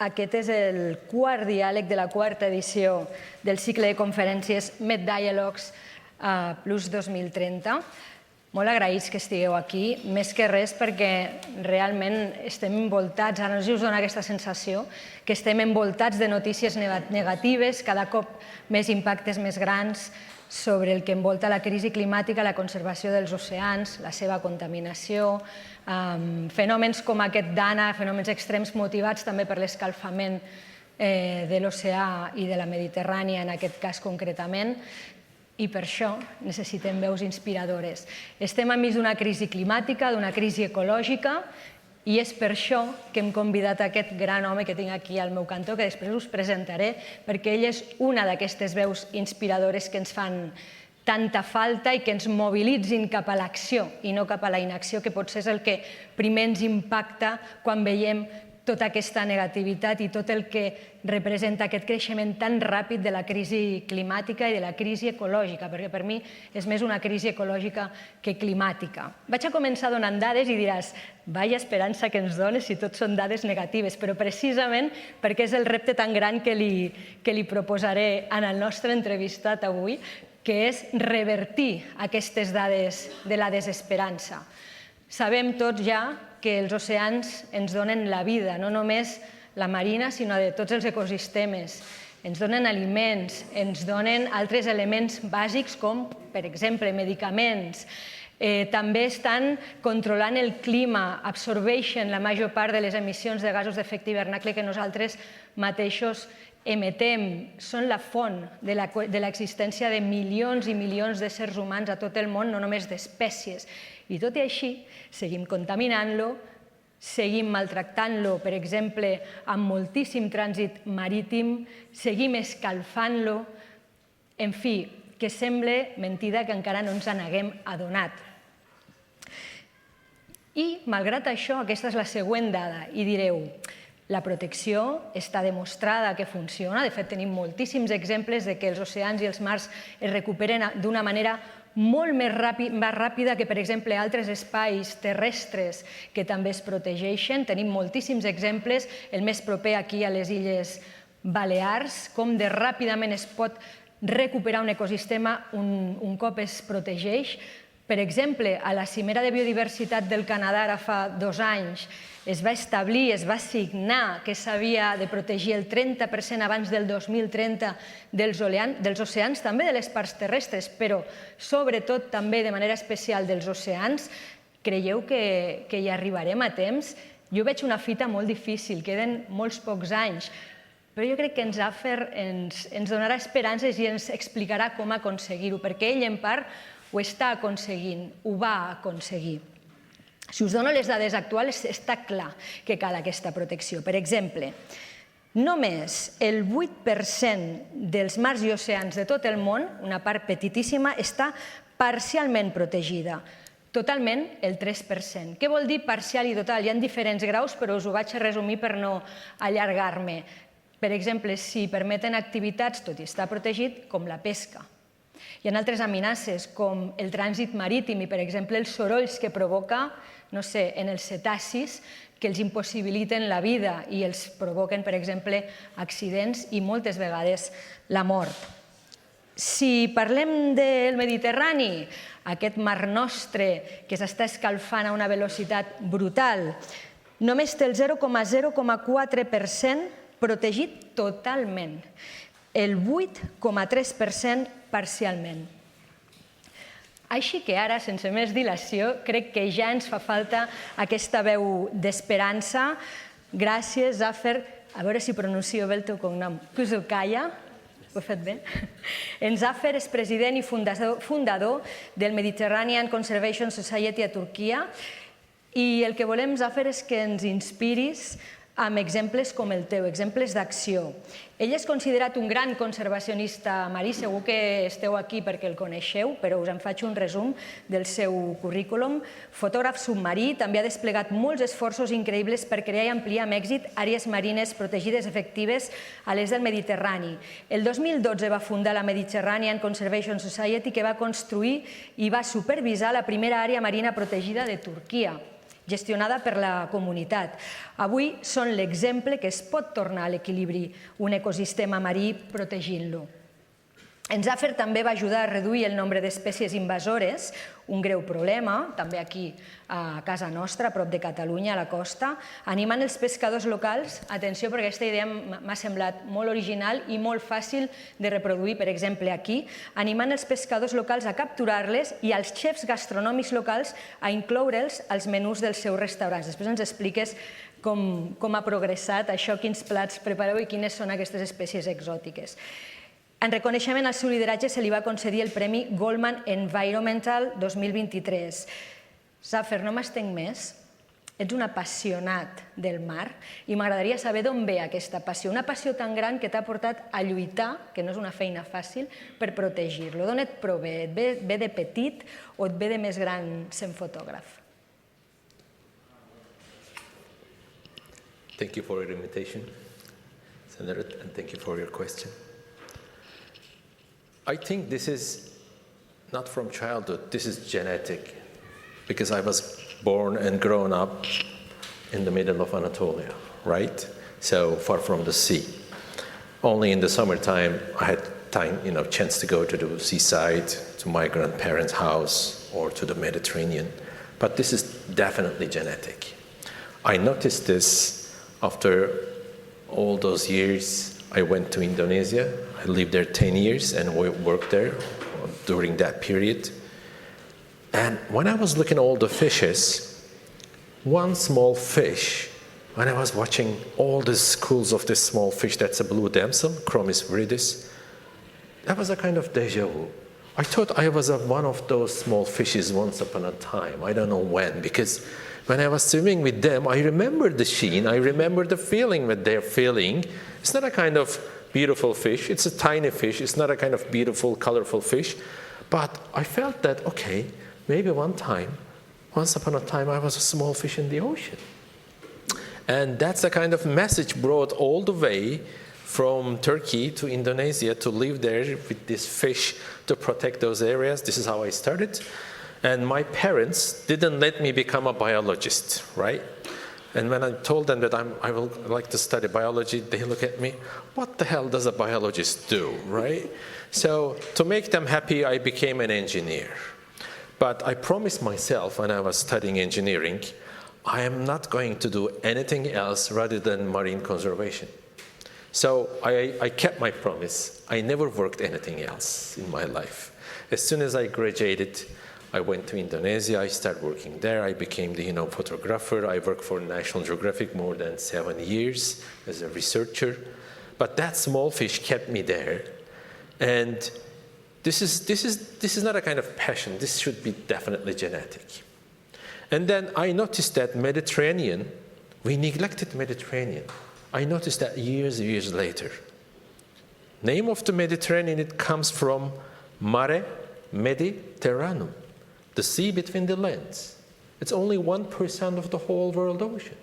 Aquest és el quart diàleg de la quarta edició del cicle de conferències Med Dialogues Plus 2030. Molt agraïts que estigueu aquí, més que res perquè realment estem envoltats, ara no us dona aquesta sensació, que estem envoltats de notícies negatives, cada cop més impactes més grans sobre el que envolta la crisi climàtica, la conservació dels oceans, la seva contaminació, fenòmens com aquest d'Anna, fenòmens extrems motivats també per l'escalfament de l'oceà i de la Mediterrani, en aquest cas concretament, i per això necessitem veus inspiradores. Estem enmig d'una crisi climàtica, d'una crisi ecològica, i és per això que hem convidat aquest gran home que tinc aquí al meu cantó, que després us presentaré, perquè ell és una d'aquestes veus inspiradores que ens fan tanta falta i que ens mobilitzin cap a l'acció i no cap a la inacció, que potser és el que primer ens impacta quan veiem tota aquesta negativitat i tot el que representa aquest creixement tan ràpid de la crisi climàtica i de la crisi ecològica, perquè per mi és més una crisi ecològica que climàtica. Vaig a començar donant dades i diràs, vaya esperança que ens dones si tot són dades negatives, però precisament perquè és el repte tan gran que li proposaré en el nostre entrevistat avui, que és revertir aquestes dades de la desesperança. Sabem tots ja que els oceans ens donen la vida, no només la marina, sinó de tots els ecosistemes. Ens donen aliments, ens donen altres elements bàsics com, per exemple, medicaments. També estan controlant el clima, absorbeixen la major part de les emissions de gasos d'efecte hivernacle que nosaltres mateixos emetem. Són la font de l'existència de milions i milions d'éssers humans a tot el món, no només d'espècies. I tot i així, seguim contaminant-lo, seguim maltractant-lo, per exemple, amb moltíssim trànsit marítim, seguim escalfant-lo, en fi, que sembla mentida que encara no ens n'haguem adonat. I, malgrat això, aquesta és la següent dada, i direu, la protecció està demostrada que funciona, de fet tenim moltíssims exemples de que els oceans i els mars es recuperen d'una manera molt més ràpida que, per exemple, altres espais terrestres que també es protegeixen. Tenim moltíssims exemples, el més proper aquí a les Illes Balears, com de ràpidament es pot recuperar un ecosistema un cop es protegeix. Per exemple, a la Cimera de Biodiversitat del Canadà, ara fa 2 anys, es va establir, es va signar que s'havia de protegir el 30% abans del 2030 dels oceans, també de les parts terrestres, però sobretot també de manera especial dels oceans. Creieu que hi arribarem a temps? Jo veig una fita molt difícil, queden molts pocs anys, però jo crec que en Zafer ens donarà esperances i ens explicarà com aconseguir-ho, perquè ell en part ho està aconseguint, ho va aconseguir. Si us dono les dades actuals, està clar que cal aquesta protecció. Per exemple, només el 8% dels mars i oceans de tot el món, una part petitíssima, està parcialment protegida. Totalment, el 3%. Què vol dir parcial i total? Hi ha diferents graus, però us ho vaig a resumir per no allargar-me. Per exemple, si permeten activitats, tot i estar protegit, com la pesca. Hi ha altres amenaces, com el trànsit marítim i, per exemple, els sorolls que provoca, no sé, en els cetacis, que els impossibiliten la vida i els provoquen, per exemple, accidents i moltes vegades la mort. Si parlem del Mediterrani, aquest mar nostre que s'està escalfant a una velocitat brutal, només té el 0,04% protegit totalment, el 8,3% parcialment. Així que ara, sense més dilació, crec que ja ens fa falta aquesta veu d'esperança. Gràcies, Zafer. A veure si pronuncio bé el teu cognom. Kizilkaya. Ho he fet bé? En Zafer és president i fundador del Mediterranean Conservation Society a Turquia i el que volem, Zafer, és que ens inspiris amb exemples com el teu, exemples d'acció. Ell és considerat un gran conservacionista marí, segur que esteu aquí perquè el coneixeu, però us en faig un resum del seu currículum. Fotògraf submarí, també ha desplegat molts esforços increïbles per crear i ampliar amb èxit àrees marines protegides efectives a l'est del Mediterrani. El 2012 va fundar la Mediterranean Conservation Society, que va construir i va supervisar la primera àrea marina protegida de Turquia. gestionada per la comunitat. Avui són l'exemple que es pot tornar a l'equilibri un ecosistema marí protegint-lo. En Zafer també va ajudar a reduir el nombre d'espècies invasores, un greu problema, també aquí a casa nostra, a prop de Catalunya, a la costa, animant els pescadors locals, atenció perquè aquesta idea m'ha semblat molt original i molt fàcil de reproduir, per exemple aquí, animant els pescadors locals a capturar-les i als xefs gastronòmics locals a incloure'ls als menús dels seus restaurants. Després ens expliques com ha progressat això, quins plats prepareu i quines són aquestes espècies exòtiques. En reconeixement al seu lideratge se li va concedir el Premi Goldman Environmental 2023. Zafer, no m'estenc més. Ets un apassionat del mar i m'agradaria saber d'on ve aquesta passió. Una passió tan gran que t'ha portat a lluitar, que no és una feina fàcil, per protegir-lo. D'on et prové? Et ve de petit o et ve de més gran sent fotògraf? Thank you for your invitation, Senator, and thank you for your question. I think this is not from childhood, this is genetic, because I was born and grown up in the middle of Anatolia, right? So far from the sea. Only in the summertime I had chance to go to the seaside, to my grandparents' house, or to the Mediterranean. But this is definitely genetic. I noticed this after all those years. I went to Indonesia. I lived there 10 years and worked there during that period. And when I was looking at all the fishes, one small fish, when I was watching all the schools of this small fish, that's a blue damsel, Chromis viridis, that was a kind of deja vu. I thought I was one of those small fishes once upon a time. I don't know when, because when I was swimming with them, I remember the sheen, I remember the feeling that they're feeling. It's not a kind of beautiful fish, it's a tiny fish, it's not a kind of beautiful, colorful fish. But I felt that, okay, maybe once upon a time, I was a small fish in the ocean. And that's the kind of message brought all the way from Turkey to Indonesia to live there with this fish to protect those areas. This is how I started. And my parents didn't let me become a biologist, right? And when I told them that I will like to study biology, they look at me, what the hell does a biologist do, right? So to make them happy, I became an engineer. But I promised myself when I was studying engineering, I am not going to do anything else rather than marine conservation. So I kept my promise. I never worked anything else in my life. As soon as I graduated, I went to Indonesia, I started working there, I became the photographer. I worked for National Geographic more than 7 years as a researcher. But that small fish kept me there. And this is not a kind of passion, this should be definitely genetic. And then I noticed that Mediterranean, we neglected Mediterranean. I noticed that years later. Name of the Mediterranean, it comes from mare Mediterranum, the sea between the lands. It's only 1% of the whole world ocean.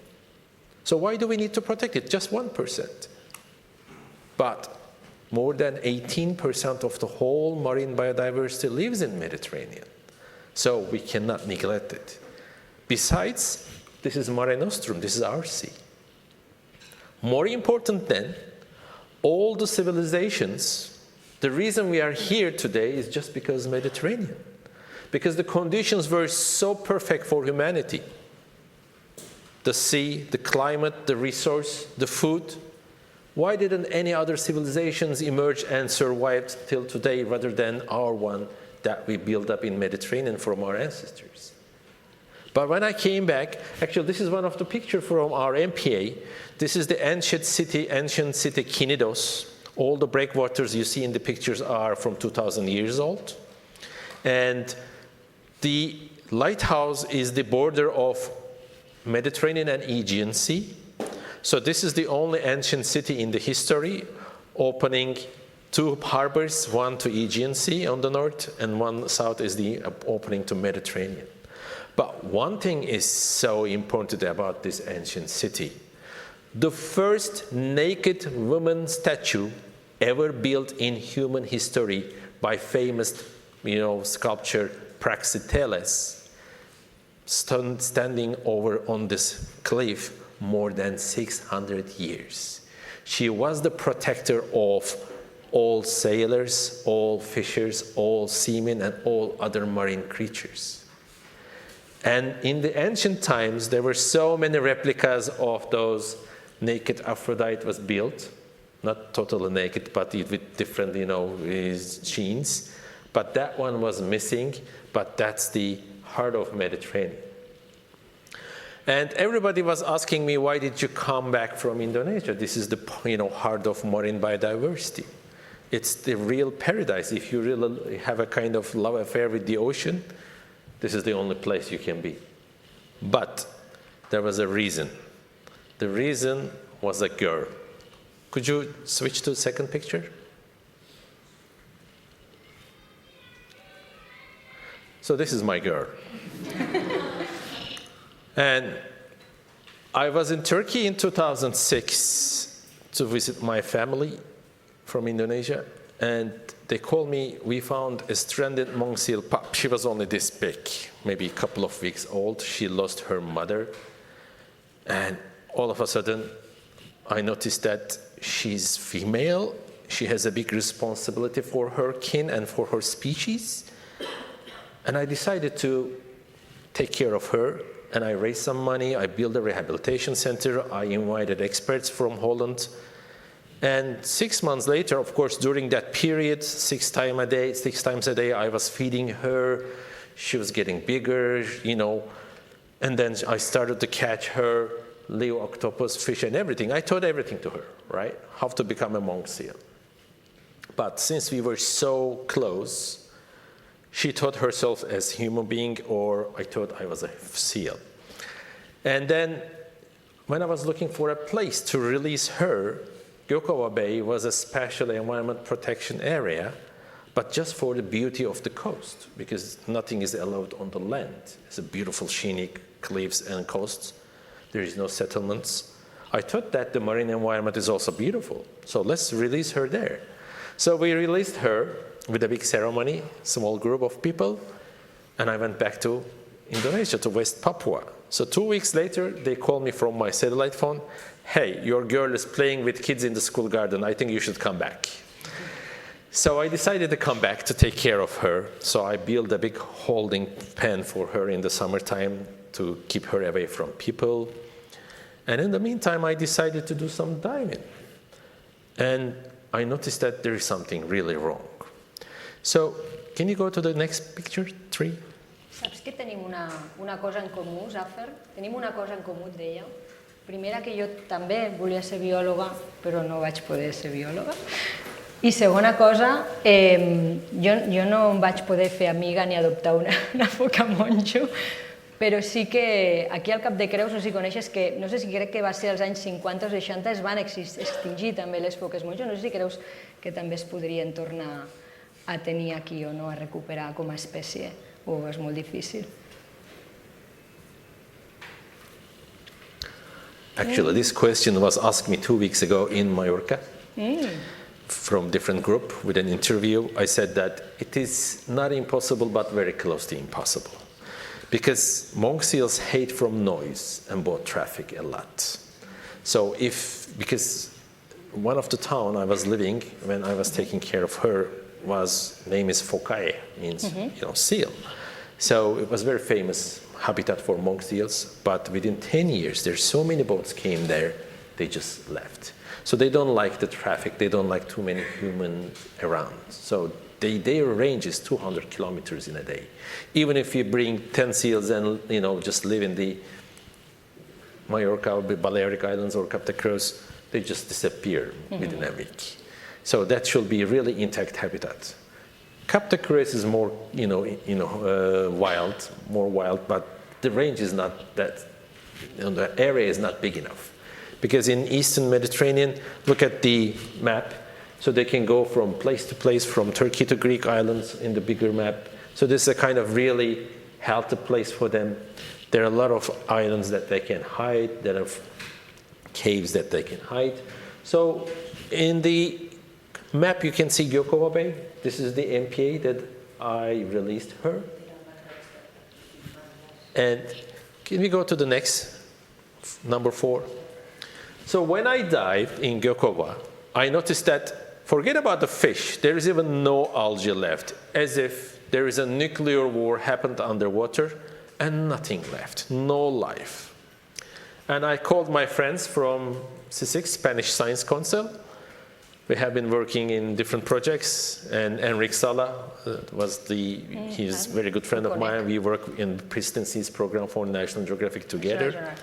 So why do we need to protect it? Just 1%. But more than 18% of the whole marine biodiversity lives in Mediterranean. So we cannot neglect it. Besides, this is Mare Nostrum, this is our sea. More important than all the civilizations, the reason we are here today is just because Mediterranean. Because the conditions were so perfect for humanity. The sea, the climate, the resource, the food. Why didn't any other civilizations emerge and survive till today rather than our one that we built up in Mediterranean from our ancestors? But when I came back, actually this is one of the pictures from our MPA. This is the ancient city Kinidos. All the breakwaters you see in the pictures are from 2,000 years old. And the lighthouse is the border of Mediterranean and Aegean Sea. So this is the only ancient city in the history opening 2 harbors, one to Aegean Sea on the north and one south is the opening to Mediterranean. But one thing is so important about this ancient city. The first naked woman statue ever built in human history by famous sculptor Praxiteles standing over on this cliff more than 600 years. She was the protector of all sailors, all fishers, all seamen, and all other marine creatures. And in the ancient times, there were so many replicas of those naked Aphrodite was built, not totally naked, but with different, sheens. But that one was missing, but that's the heart of Mediterranean. And everybody was asking me, why did you come back from Indonesia? This is the heart of marine biodiversity. It's the real paradise. If you really have a kind of love affair with the ocean, this is the only place you can be. But there was a reason. The reason was a girl. Could you switch to the second picture? So this is my girl. And I was in Turkey in 2006 to visit my family from Indonesia, and they called me. We found a stranded monk seal pup. She was only this big, maybe a couple of weeks old. She lost her mother, and all of a sudden, I noticed that she's female. She has a big responsibility for her kin and for her species, and I decided to take care of her. And I raised some money. I built a rehabilitation center. I invited experts from Holland. And 6 months later, of course, during that period, 6 times a day, I was feeding her. She was getting bigger, And then I started to catch her, Leo octopus, fish, and everything. I taught everything to her, right? How to become a monk seal. But since we were so close, she taught herself as a human being, or I thought I was a seal. And then when I was looking for a place to release her, Gökova Bay was a special environment protection area, but just for the beauty of the coast, because nothing is allowed on the land. It's a beautiful scenic cliffs and coasts. There is no settlements. I thought that the marine environment is also beautiful, so let's release her there. So we released her with a big ceremony, small group of people, and I went back to Indonesia, to West Papua. So 2 weeks later, they called me from my satellite phone, hey, your girl is playing with kids in the school garden, I think you should come back. So I decided to come back to take care of her. So I built a big holding pen for her in the summertime to keep her away from people. And in the meantime, I decided to do some diving. And I noticed that there is something really wrong. So, can you go to the next picture, 3? Saps que tenim una cosa en comú, Zafer? Tenim una cosa en comú, et deia. Primera, que jo també volia ser biòloga, però no vaig poder ser biòloga. I segona cosa, jo no em vaig poder fer amiga ni adoptar una foca monjo, però sí que aquí al Cap de Creus, no sé si coneixes, que no sé si crec que va ser als anys 50 o 60, es van extingir també les foques monjo, no sé si creus que també es podrien tornar a tenir aquí o no, a recuperar com a espècie, o és molt difícil? Actually, this question was asked me 2 weeks ago in Mallorca from different group with an interview. I said that it is not impossible, but very close to impossible. Because monk seals hate from noise and boat traffic a lot. So because one of the town I was living when I was taking care of her name is Focae, means seal. So it was very famous habitat for monk seals, but within 10 years, there's so many boats came there, they just left. So they don't like the traffic, they don't like too many humans around. So their range is 200 kilometers in a day. Even if you bring 10 seals and just live in the Mallorca or the Balearic Islands or Cap de Creus, they just disappear within a week. So that should be really intact habitat. Cap de Creus is more, wild, but the range is not that, the area is not big enough. Because in Eastern Mediterranean, look at the map. So they can go from place to place, from Turkey to Greek islands in the bigger map. So this is a kind of really healthy place for them. There are a lot of islands that they can hide, there are caves that they can hide. So in the map you can see Gökova Bay. This is the MPA that I released her. And can we go to the next, number 4? So when I dived in Gökova, I noticed that, forget about the fish, there is even no algae left, as if there is a nuclear war happened underwater and nothing left, no life. And I called my friends from CSIC, Spanish Science Council. We have been working in different projects, and Enrique Sala he's a very good friend of mine. We work in presidency's program for National Geographic together.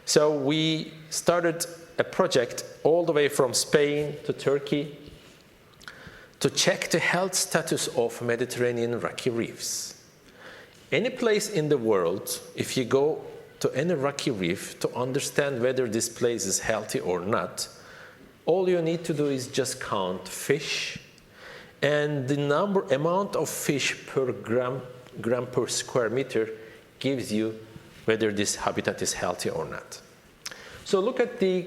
So we started a project all the way from Spain to Turkey to check the health status of Mediterranean rocky reefs. Any place in the world, if you go to any rocky reef to understand whether this place is healthy or not, all you need to do is just count fish, and the amount of fish per gram per square meter gives you whether this habitat is healthy or not. So look at the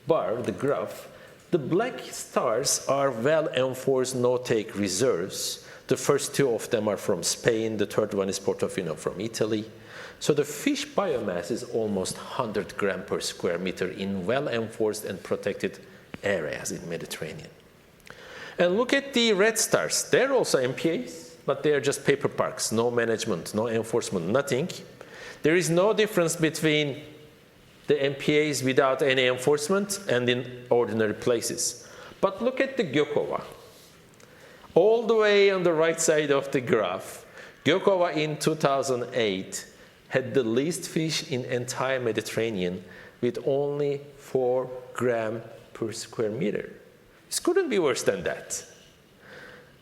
bar, the graph. The black stars are well-enforced no-take reserves. The first 2 of them are from Spain. The third one is Portofino from Italy. So the fish biomass is almost 100 grams per square meter in well-enforced and protected areas in Mediterranean. And look at the red stars. They're also MPAs, but they're just paper parks, no management, no enforcement, nothing. There is no difference between the MPAs without any enforcement and in ordinary places. But look at the Gökova. All the way on the right side of the graph, Gökova in 2008 had the least fish in entire Mediterranean with only 4 grams per square meter. This couldn't be worse than that.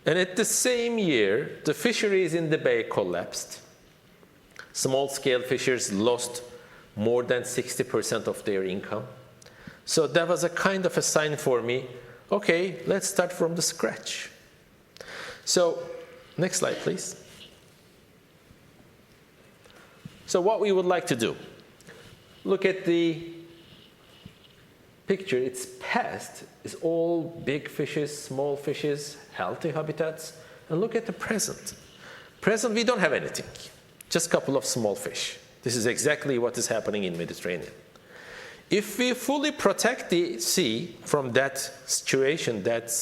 And at the same year, the fisheries in the bay collapsed. Small-scale fishers lost more than 60% of their income. So that was a kind of a sign for me, okay, let's start from the scratch. So next slide, please. So what we would like to do, look at the picture. It's past is all big fishes, small fishes, healthy habitats. And look at the present. Present, we don't have anything, just a couple of small fish. This is exactly what is happening in Mediterranean. If we fully protect the sea from that situation, that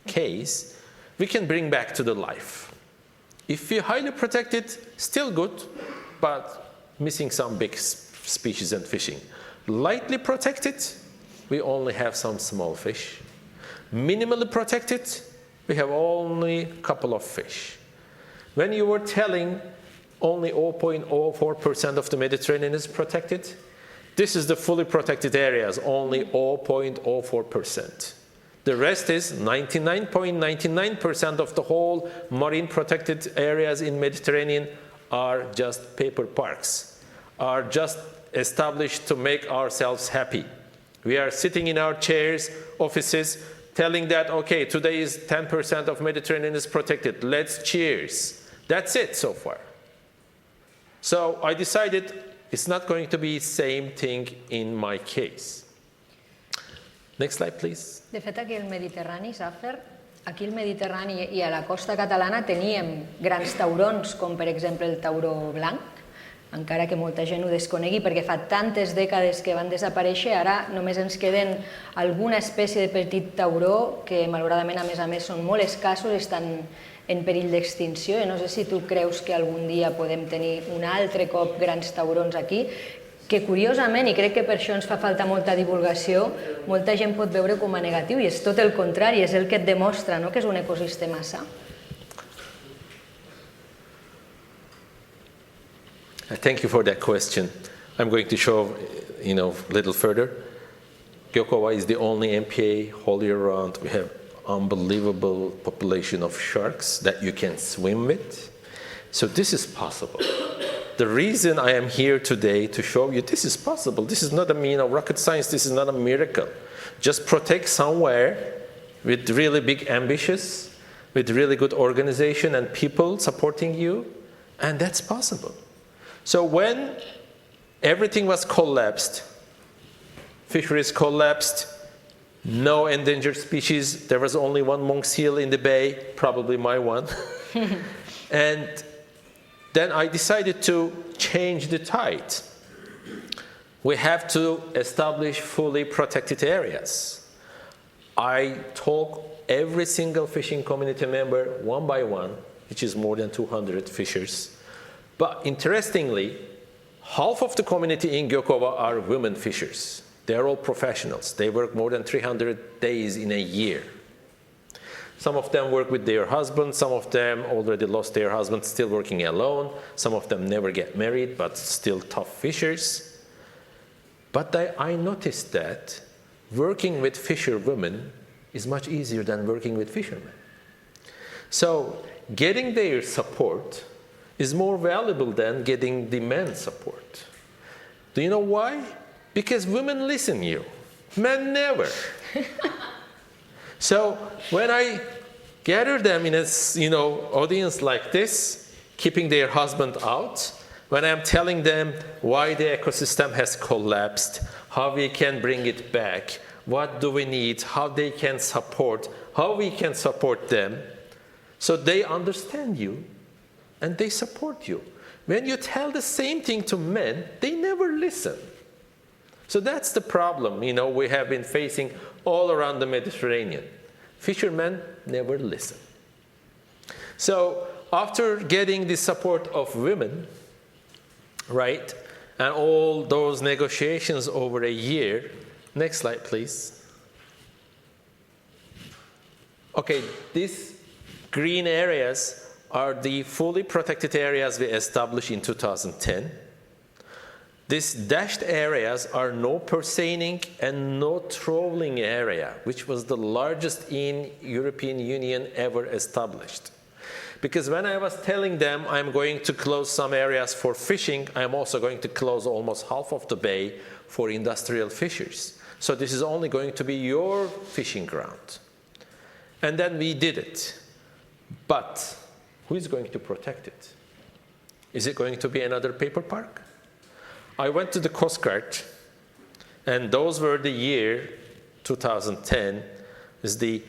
case, we can bring back to the life. If we highly protect it, still good, but missing some big species and fishing. Lightly protected, we only have some small fish. Minimally protected, we have only a couple of fish. When you were telling only 0.04% of the Mediterranean is protected, this is the fully protected areas, only 0.04%. The rest is 99.99% of the whole marine protected areas in Mediterranean are just paper parks, are just established to make ourselves happy. We are sitting in our chairs, offices, telling that, okay, today is 10% of Mediterranean is protected. Let's cheers. That's it so far. So I decided it's not going to be the same thing in my case. Next slide, please. De fet, aquí al Mediterrani, Zafer, aquí al Mediterrani i a la costa catalana teníem grans taurons, com per exemple el tauró blanc, encara que molta gent ho desconegui perquè fa tantes dècades que van desaparèixer, ara només ens queden alguna espècie de petit tauró que malauradament a més són molt escassos, estan en perill d'extinció. No sé si tu creus que algun dia podem tenir un altre cop grans taurons aquí, que curiosament, i crec que per això ens fa falta molta divulgació, molta gent pot veure com a negatiu i és tot el contrari, és el que et demostra que és un ecosistema sa. Thank you for that question. I'm going to show, a little further. Gökova is the only MPA all year round. We have unbelievable population of sharks that you can swim with. So this is possible. The reason I am here today to show you this is possible. This is not a rocket science. This is not a miracle. Just protect somewhere with really big ambitions, with really good organization and people supporting you, and that's possible. So when everything was collapsed, fisheries collapsed, no endangered species, there was only one monk seal in the bay, probably my one. And Then I decided to change the tide. We have to establish fully protected areas. I talk every single fishing community member one by one, which is more than 200 fishers. But interestingly, half of the community in Gökova are women fishers. They're all professionals. They work more than 300 days in a year. Some of them work with their husbands. Some of them already lost their husbands, still working alone. Some of them never get married, but still tough fishers. But I noticed that working with fisherwomen is much easier than working with fishermen. So getting their support is more valuable than getting the men's support. Do you know why? Because women listen to you. Men never. So when I gather them in a audience like this, keeping their husband out, when I'm telling them why the ecosystem has collapsed, how we can bring it back, what do we need, how they can support, how we can support them, so they understand you and they support you. When you tell the same thing to men, they never listen. So that's the problem, we have been facing all around the Mediterranean. Fishermen never listen. So after getting the support of women, right, and all those negotiations over a year, next slide, please. Okay, these green areas are the fully protected areas we established in 2010. These dashed areas are no perseining and no trawling area, which was the largest in European Union ever established. Because when I was telling them I'm going to close some areas for fishing, I'm also going to close almost half of the bay for industrial fishers. So this is only going to be your fishing ground. And then we did it. But who is going to protect it? Is it going to be another paper park? I went to the Coast Guard, and those were the year 2010, is the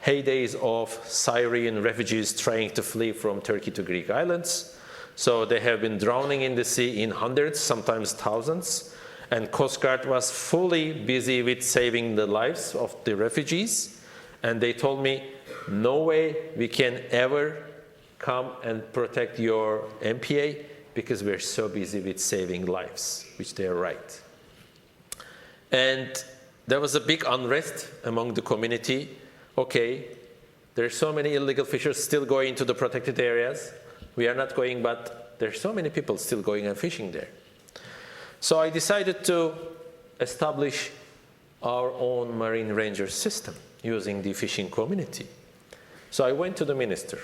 heydays of Syrian refugees trying to flee from Turkey to Greek islands. So they have been drowning in the sea in hundreds, sometimes thousands, and Coast Guard was fully busy with saving the lives of the refugees. And they told me, no way we can ever come and protect your MPA because we're so busy with saving lives, which they're right. And there was a big unrest among the community. Okay, there are so many illegal fishers still going into the protected areas. We are not going, but there are so many people still going and fishing there. So I decided to establish our own marine ranger system using the fishing community. So I went to the minister.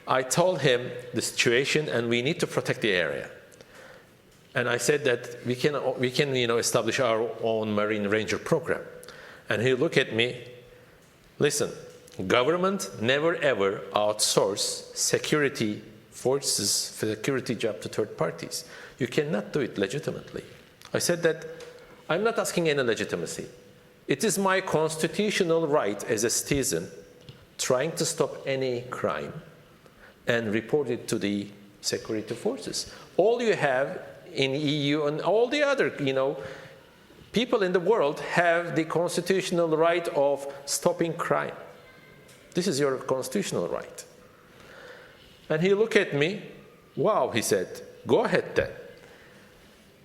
I told him the situation, and we need to protect the area. And I said that we can establish our own marine ranger program. And he looked at me, listen, government never ever outsource security forces, security job to third parties. You cannot do it legitimately. I said that I'm not asking any legitimacy. It is my constitutional right as a citizen trying to stop any crime and report it to the security forces. All you have in EU and all the other, people in the world have the constitutional right of stopping crime. This is your constitutional right. And he looked at me, wow, he said, go ahead then.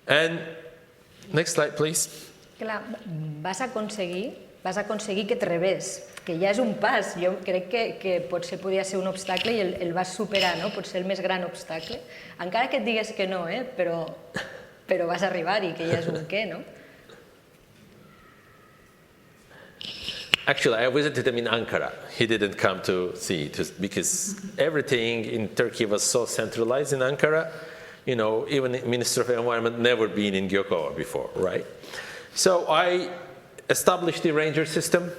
And next slide, please. Clar, vas aconseguir que et rebés, que ja és un pas. Jo crec que potser podria ser un obstacle i el vas superar, no? Potser el més gran obstacle. Encara que et digues que no, però vas arribar-hi, que ja és un què, no? Actually, I visited him in Ankara. He didn't come to see it because everything in Turkey was so centralized in Ankara. Even the Minister of Environment never been in Gökova before, right? So I established the ranger system.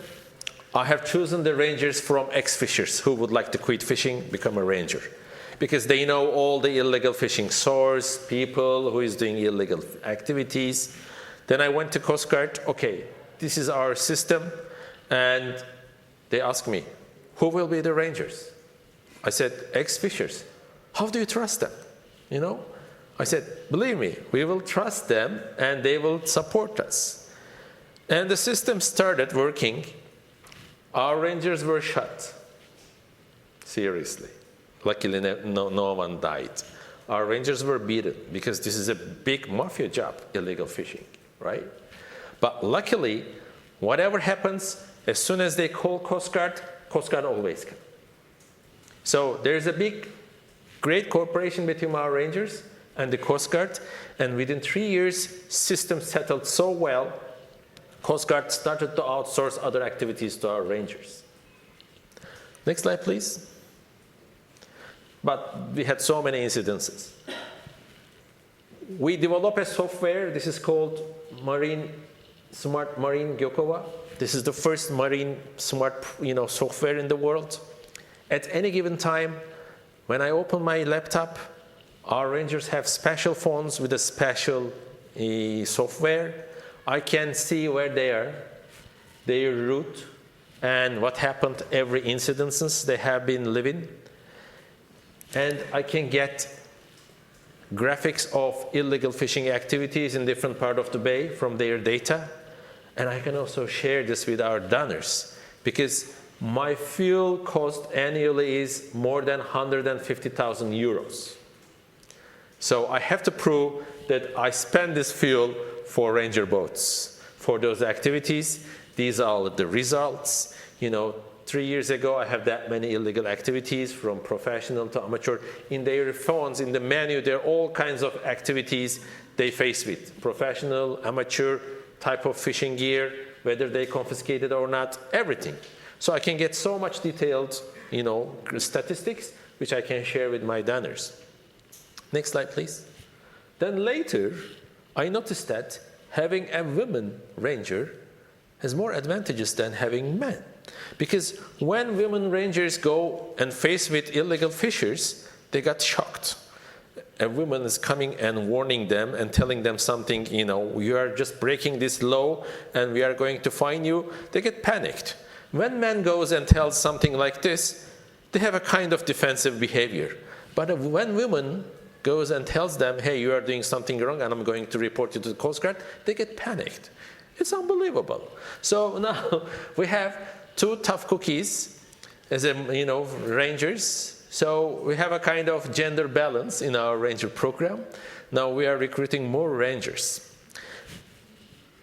I have chosen the rangers from ex-fishers who would like to quit fishing, become a ranger. Because they know all the illegal fishing source, people who is doing illegal activities. Then I went to Coast Guard. Okay, this is our system. And they asked me, who will be the rangers? I said, ex-fishers, how do you trust them? You know? I said, believe me, we will trust them and they will support us. And the system started working. Our rangers were shot. Seriously. Luckily, no one died. Our rangers were beaten because this is a big mafia job, illegal fishing, right? But luckily, whatever happens, as soon as they call Coast Guard always comes. So there's a great cooperation between our rangers and the Coast Guard, and within 3 years, system settled so well, Coast Guard started to outsource other activities to our rangers. Next slide, please. But we had so many incidences. We developed a software. This is called Smart Marine Gyokowa. This is the first marine smart software in the world. At any given time, when I open my laptop, our rangers have special phones with a special software. I can see where they are, their route, and what happened every incidences they have been living. And I can get graphics of illegal fishing activities in different parts of the bay from their data. And I can also share this with our donors, because my fuel cost annually is more than 150,000 euros. So I have to prove that I spend this fuel for ranger boats, for those activities. These are the results. 3 years ago, I have that many illegal activities, from professional to amateur. In their phones, in the menu, there are all kinds of activities they face with. Professional, amateur, type of fishing gear, whether they confiscated or not, everything. So I can get so much detailed, statistics, which I can share with my donors. Next slide, please. Then later, I noticed that having a women ranger has more advantages than having men. Because when women rangers go and face with illegal fishers, they got shocked. A woman is coming and warning them and telling them something, you are just breaking this law and we are going to fine you. They get panicked. When man goes and tells something like this, they have a kind of defensive behavior. But when women goes and tells them, hey, you are doing something wrong and I'm going to report you to the Coast Guard, they get panicked. It's unbelievable. So now we have 2 tough cookies as rangers. So we have a kind of gender balance in our ranger program. Now we are recruiting more rangers.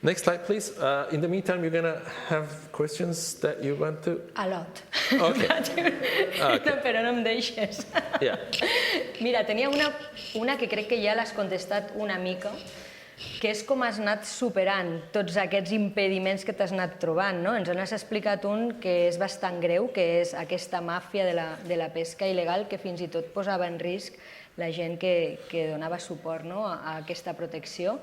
Next slide, please. In the meantime, you're going to have questions that you want to... A lot. Okay. Però no em deixes. Yeah. Mira, tenia una que crec que ja l'has contestat una mica, que és com has anat superant tots aquests impediments que t'has anat trobant, no? Ens n'has explicat un que és bastant greu, que és aquesta màfia de la pesca il·legal, que fins i tot posava en risc la gent que donava suport, no, a aquesta protecció.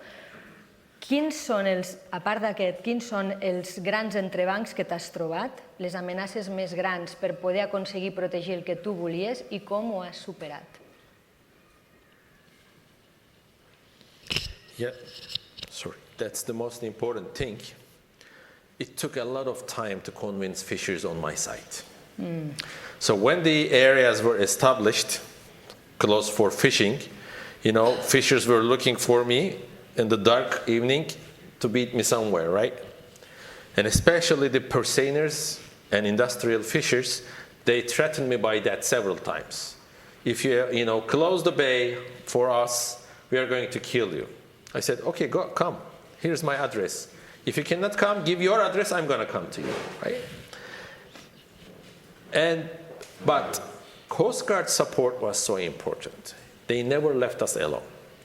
A part d'aquest, quins són els grans entrebancs que t'has trobat, les amenaces més grans per poder aconseguir protegir el que tu volies i com ho has superat? Yeah, sorry. That's the most important thing. It took a lot of time to convince fishers on my side. So when the areas were established, closed for fishing, fishers were looking for me in the dark evening to beat me somewhere, right? And especially the purseaners and industrial fishers, they threatened me by that several times. If you close the bay for us, we are going to kill you. I said, okay, come. Here's my address. If you cannot come, give your address, I'm going to come to you, right? But Coast Guard support was so important. They never left us alone.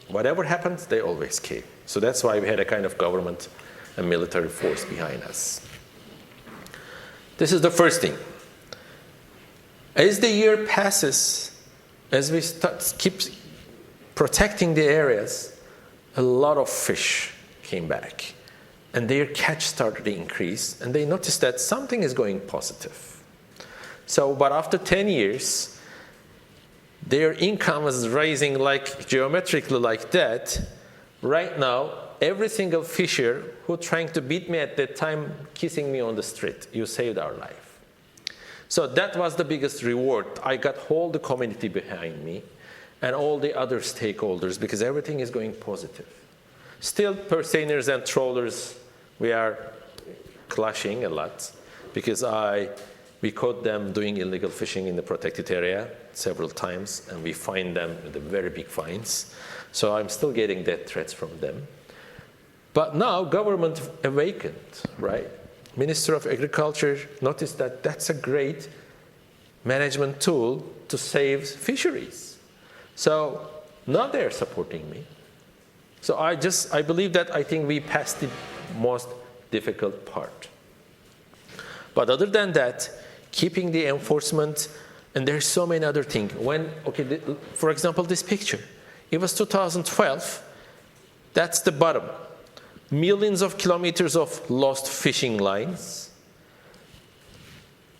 Whatever happened, they always came. So that's why we had a kind of government and military force behind us. This is the first thing. As the year passes, as we keep protecting the areas, a lot of fish came back. And their catch started to increase, and they noticed that something is going positive. But after 10 years, their income is rising geometrically like that. Right now, every single fisher who trying to beat me at that time, kissing me on the street, you saved our life. So that was the biggest reward. I got all the community behind me and all the other stakeholders because everything is going positive. Still, purseaners and trawlers, we are clashing a lot because we caught them doing illegal fishing in the protected area several times, and we fine them with the very big fines. So I'm still getting death threats from them. But now government awakened, right? Minister of Agriculture noticed that that's a great management tool to save fisheries. So now they're supporting me. So I believe that I think we passed the most difficult part. But other than that, keeping the enforcement, and there's so many other things. For example, this picture. It was 2012. That's the bottom. Millions of kilometers of lost fishing lines.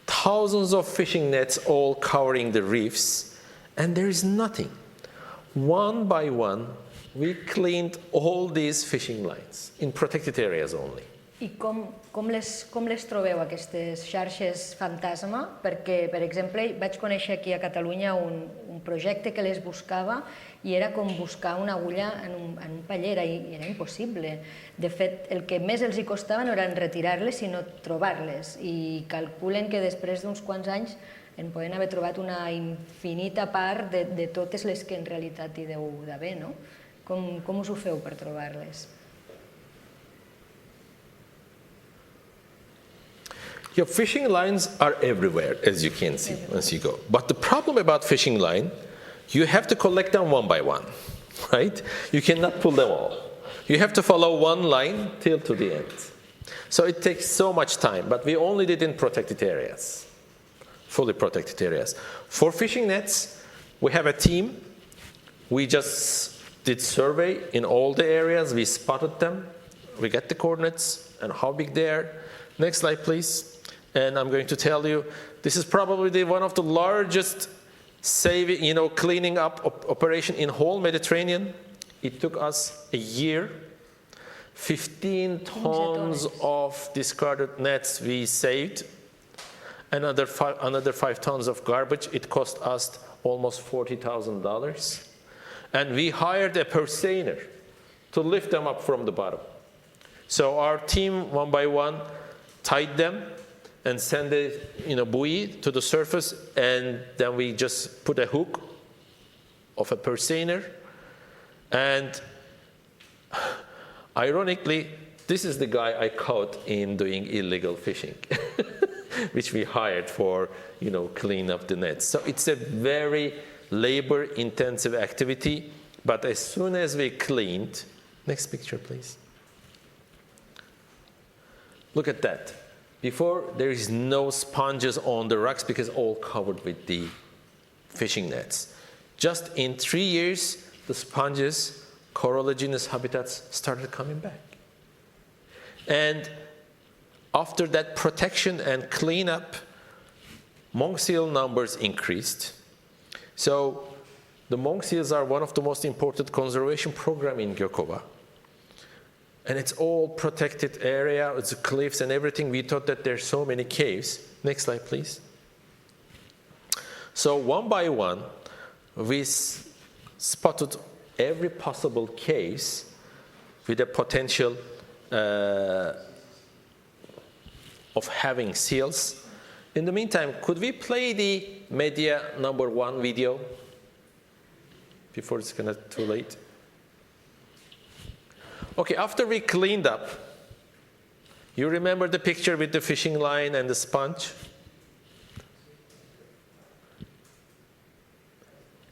Thousands of fishing nets all covering the reefs. And there is nothing. One by one, we cleaned all these fishing lines in protected areas only. I com les trobeu, aquestes xarxes fantasma? Perquè, per exemple, vaig conèixer aquí a Catalunya un projecte que les buscava i era com buscar una agulla en un paller, i era impossible. De fet, el que més els hi costava no era retirar-les, sinó trobar-les. I calculen que després d'uns quants anys en poden haver trobat una infinita part de totes les que en realitat hi deu d'haver, no? Com us ho feu per trobar-les? Your fishing lines are everywhere, as you can see once you go. But the problem about fishing line, you have to collect them one by one, right? You cannot pull them all. You have to follow one line till to the end. So it takes so much time, but we only did in protected areas, fully protected areas. For fishing nets, we have a team. We just did survey in all the areas. We spotted them. We get the coordinates and how big they are. Next slide, please. And I'm going to tell you, this is probably one of the largest cleaning up operation in whole Mediterranean. It took us a year. 15 tons of discarded nets we saved. Another 5 tons of garbage. It cost us almost $40,000. And we hired a purseaner to lift them up from the bottom. So our team, one by one, tied them and send a buoy to the surface, and then we just put a hook of a purseaner. And ironically, this is the guy I caught in doing illegal fishing, which we hired for, clean up the nets. So it's a very labor-intensive activity, but as soon as we cleaned, next picture, please. Look at that. Before, there is no sponges on the rocks because all covered with the fishing nets. Just in 3 years, the sponges, corallogenous habitats started coming back. And after that protection and cleanup, monk seal numbers increased. So the monk seals are one of the most important conservation programs in Gökova. And it's all protected area, it's cliffs and everything. We thought that there's so many caves. Next slide, please. So one by one, we spotted every possible case with a potential of having seals. In the meantime, could we play the media #1 video before it's too late? Okay, after we cleaned up, you remember the picture with the fishing line and the sponge?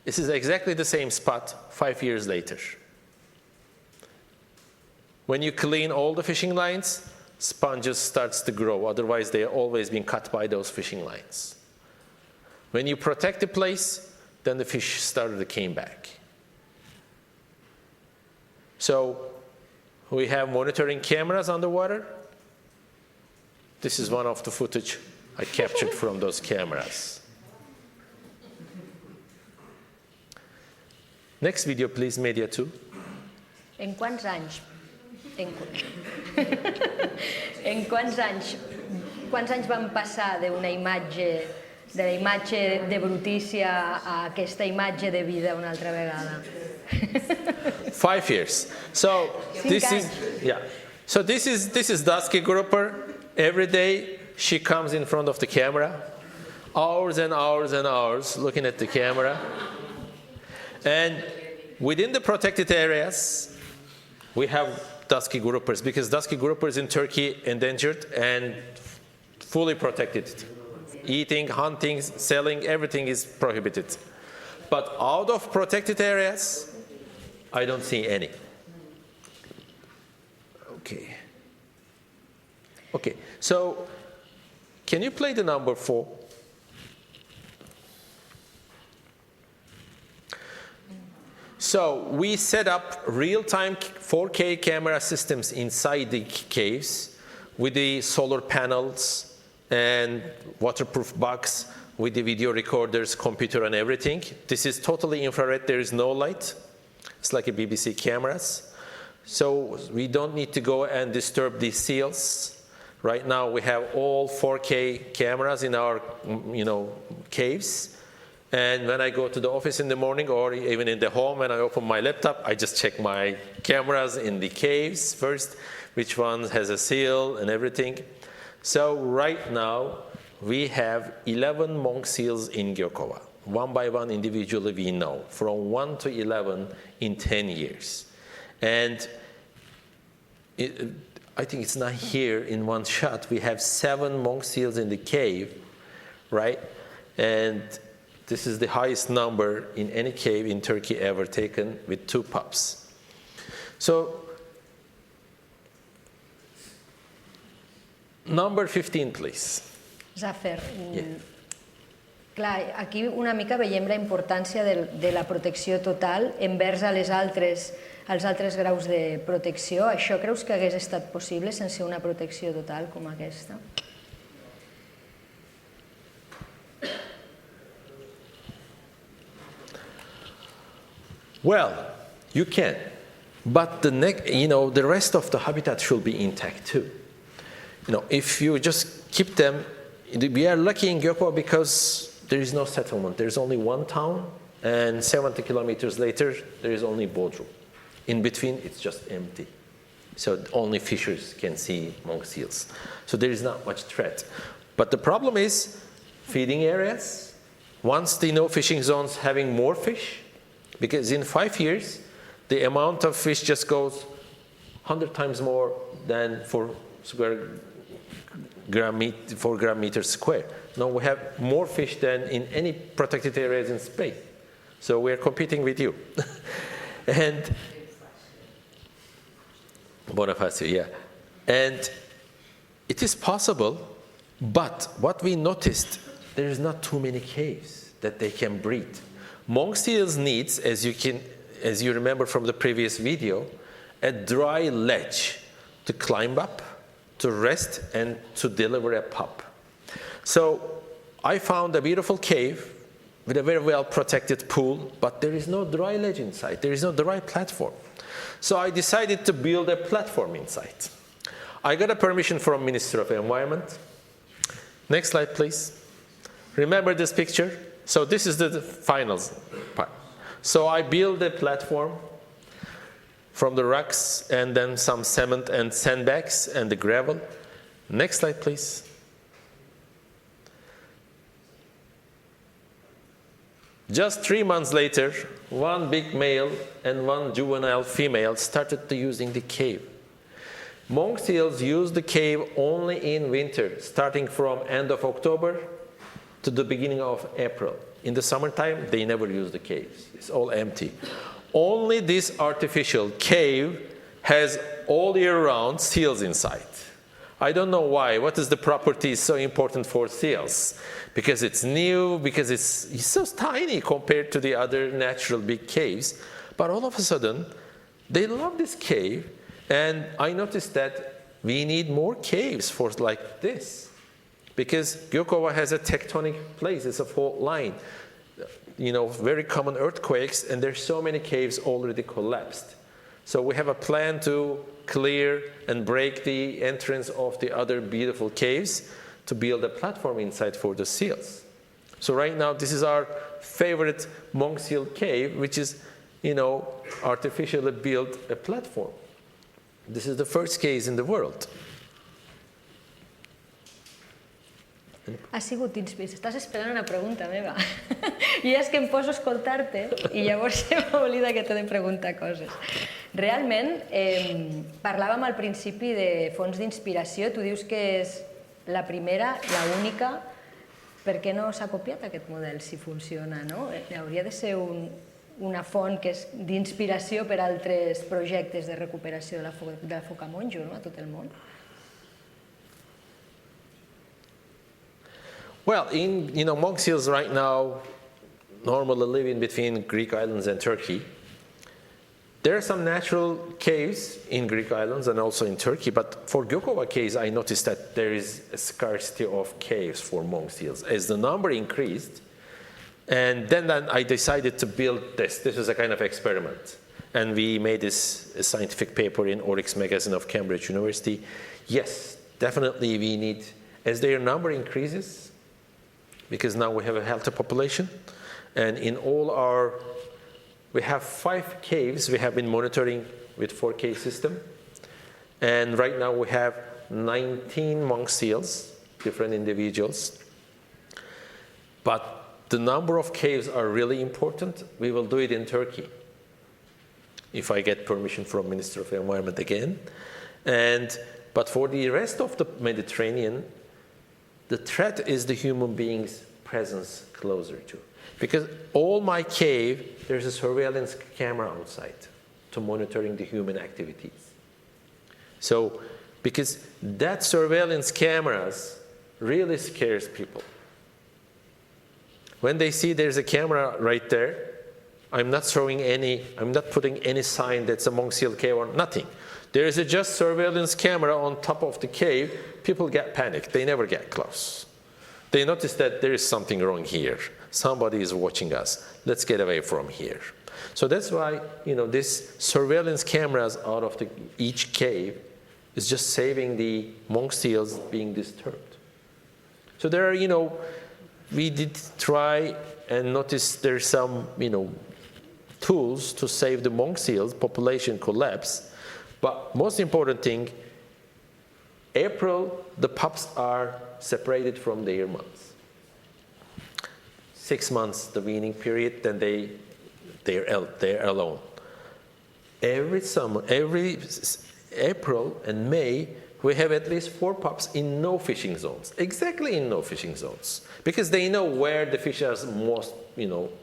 This is exactly the same spot 5 years later. When you clean all the fishing lines, sponges starts to grow. Otherwise, they are always being cut by those fishing lines. When you protect the place, then the fish came back. So we have monitoring cameras underwater. This is one of the footage I captured from those cameras. Next video, please, media 2. En quants anys? Quants anys van passar d'una imatge de la imatge de brutícia a aquesta imatge de vida una altra vegada. 5 years. So this is, yeah. So this is Dusky Grouper. Every day she comes in front of the camera, hours and hours and hours looking at the camera. And within the protected areas, we have Dusky Groupers, because Dusky Groupers in Turkey endangered and fully protected. Eating, hunting, selling, everything is prohibited. But out of protected areas, I don't see any. Okay. Okay, so can you play the number 4? So we set up real-time 4K camera systems inside the caves with the solar panels and waterproof box with the video recorders, computer and everything. This is totally infrared, there is no light. It's like a BBC cameras. So we don't need to go and disturb the seals. Right now we have all 4K cameras in our caves. And when I go to the office in the morning or even in the home, when I open my laptop, I just check my cameras in the caves first, which one has a seal and everything. So right now, we have 11 monk seals in Gökova. One by one individually we know, from 1 to 11 in 10 years. And I think it's not here in one shot. We have 7 monk seals in the cave, right? And this is the highest number in any cave in Turkey ever taken with 2 pups. So, number 15, please. Zafer, clar, aquí una mica veiem la importància de la protecció total envers als altres graus de protecció. Això creus que hagués estat possible sense una protecció total com aquesta? Well, you can, but the rest of the habitat should be intact too. If you just keep them, we are lucky in Gökova because there is no settlement. There is only one town, and 70 kilometers later, there is only Bodrum. In between, it's just empty. So only fishers can see monk seals. So there is not much threat. But the problem is feeding areas. Once the no fishing zones having more fish, because in 5 years, the amount of fish just goes 100 times more than 4 gram meters square. Now we have more fish than in any protected areas in Spain. So we're competing with you. And Bonifacio, yeah. And it is possible, but what we noticed, there is not too many caves that they can breed. Monk seals needs, as you remember from the previous video, a dry ledge to climb up, to rest, and to deliver a pup. So I found a beautiful cave with a very well protected pool, but there is no dry ledge inside. There is no dry platform. So I decided to build a platform inside. I got a permission from Ministry of Environment. Next slide, please. Remember this picture? So this is the final part. So I built a platform from the rocks and then some cement and sandbags and the gravel. Next slide, please. Just 3 months later, one big male and one juvenile female started to using the cave. Monk seals use the cave only in winter, starting from end of October to the beginning of April. In the summertime, they never use the caves. It's all empty. Only this artificial cave has all year round seals inside. I don't know why. What is the property so important for seals? Because it's new, because it's so tiny compared to the other natural big caves. But all of a sudden, they love this cave. And I noticed that we need more caves for like this. Because Gökova has a tectonic place, it's a fault line. Very common earthquakes, and there's so many caves already collapsed. So we have a plan to clear and break the entrance of the other beautiful caves to build a platform inside for the seals. So right now, this is our favorite monk seal cave, which is, artificially built a platform. This is the first case in the world. Ha sigut inspiració. Estàs esperant una pregunta meva. I és que em poso a escoltar-te i llavors se m'oblida que t'he de preguntar coses. Realment, parlàvem al principi de fonts d'inspiració. Tu dius que és la primera, l'única. Per què no s'ha copiat aquest model, si funciona, no? Hauria de ser una font que és d'inspiració per a altres projectes de recuperació de la foca monjo, no? A tot el món. Well, monk seals right now normally live in between Greek islands and Turkey. There are some natural caves in Greek islands and also in Turkey, but for Gökova caves, I noticed that there is a scarcity of caves for monk seals. As the number increased, and then I decided to build this. This was a kind of experiment. And we made this a scientific paper in Oryx magazine of Cambridge University. Yes, definitely we need, as their number increases, because now we have a healthy population, and in all we have 5 caves we have been monitoring with 4K system, and right now we have 19 monk seals, different individuals. But the number of caves are really important. We will do it in Turkey, if I get permission from Minister of Environment again. But for the rest of the Mediterranean, the threat is the human being's presence closer to. Because all my cave, there's a surveillance camera outside to monitoring the human activities. So, because that surveillance cameras really scares people. When they see there's a camera right there, I'm not putting any sign that's a monk seal cave or nothing. There is just surveillance camera on top of the cave. People get panicked. They never get close. They notice that there is something wrong here. Somebody is watching us. Let's get away from here. So that's why, this surveillance cameras out of each cave is just saving the monk seals being disturbed. So there are, we did try and notice there's some, tools to save the monk seals population collapse. But most important thing, April, the pups are separated from their moms. 6 months, the weaning period, then they're alone. Every summer, every April and May, we have at least 4 pups in no fishing zones, exactly in no fishing zones, because they know where the fish are most,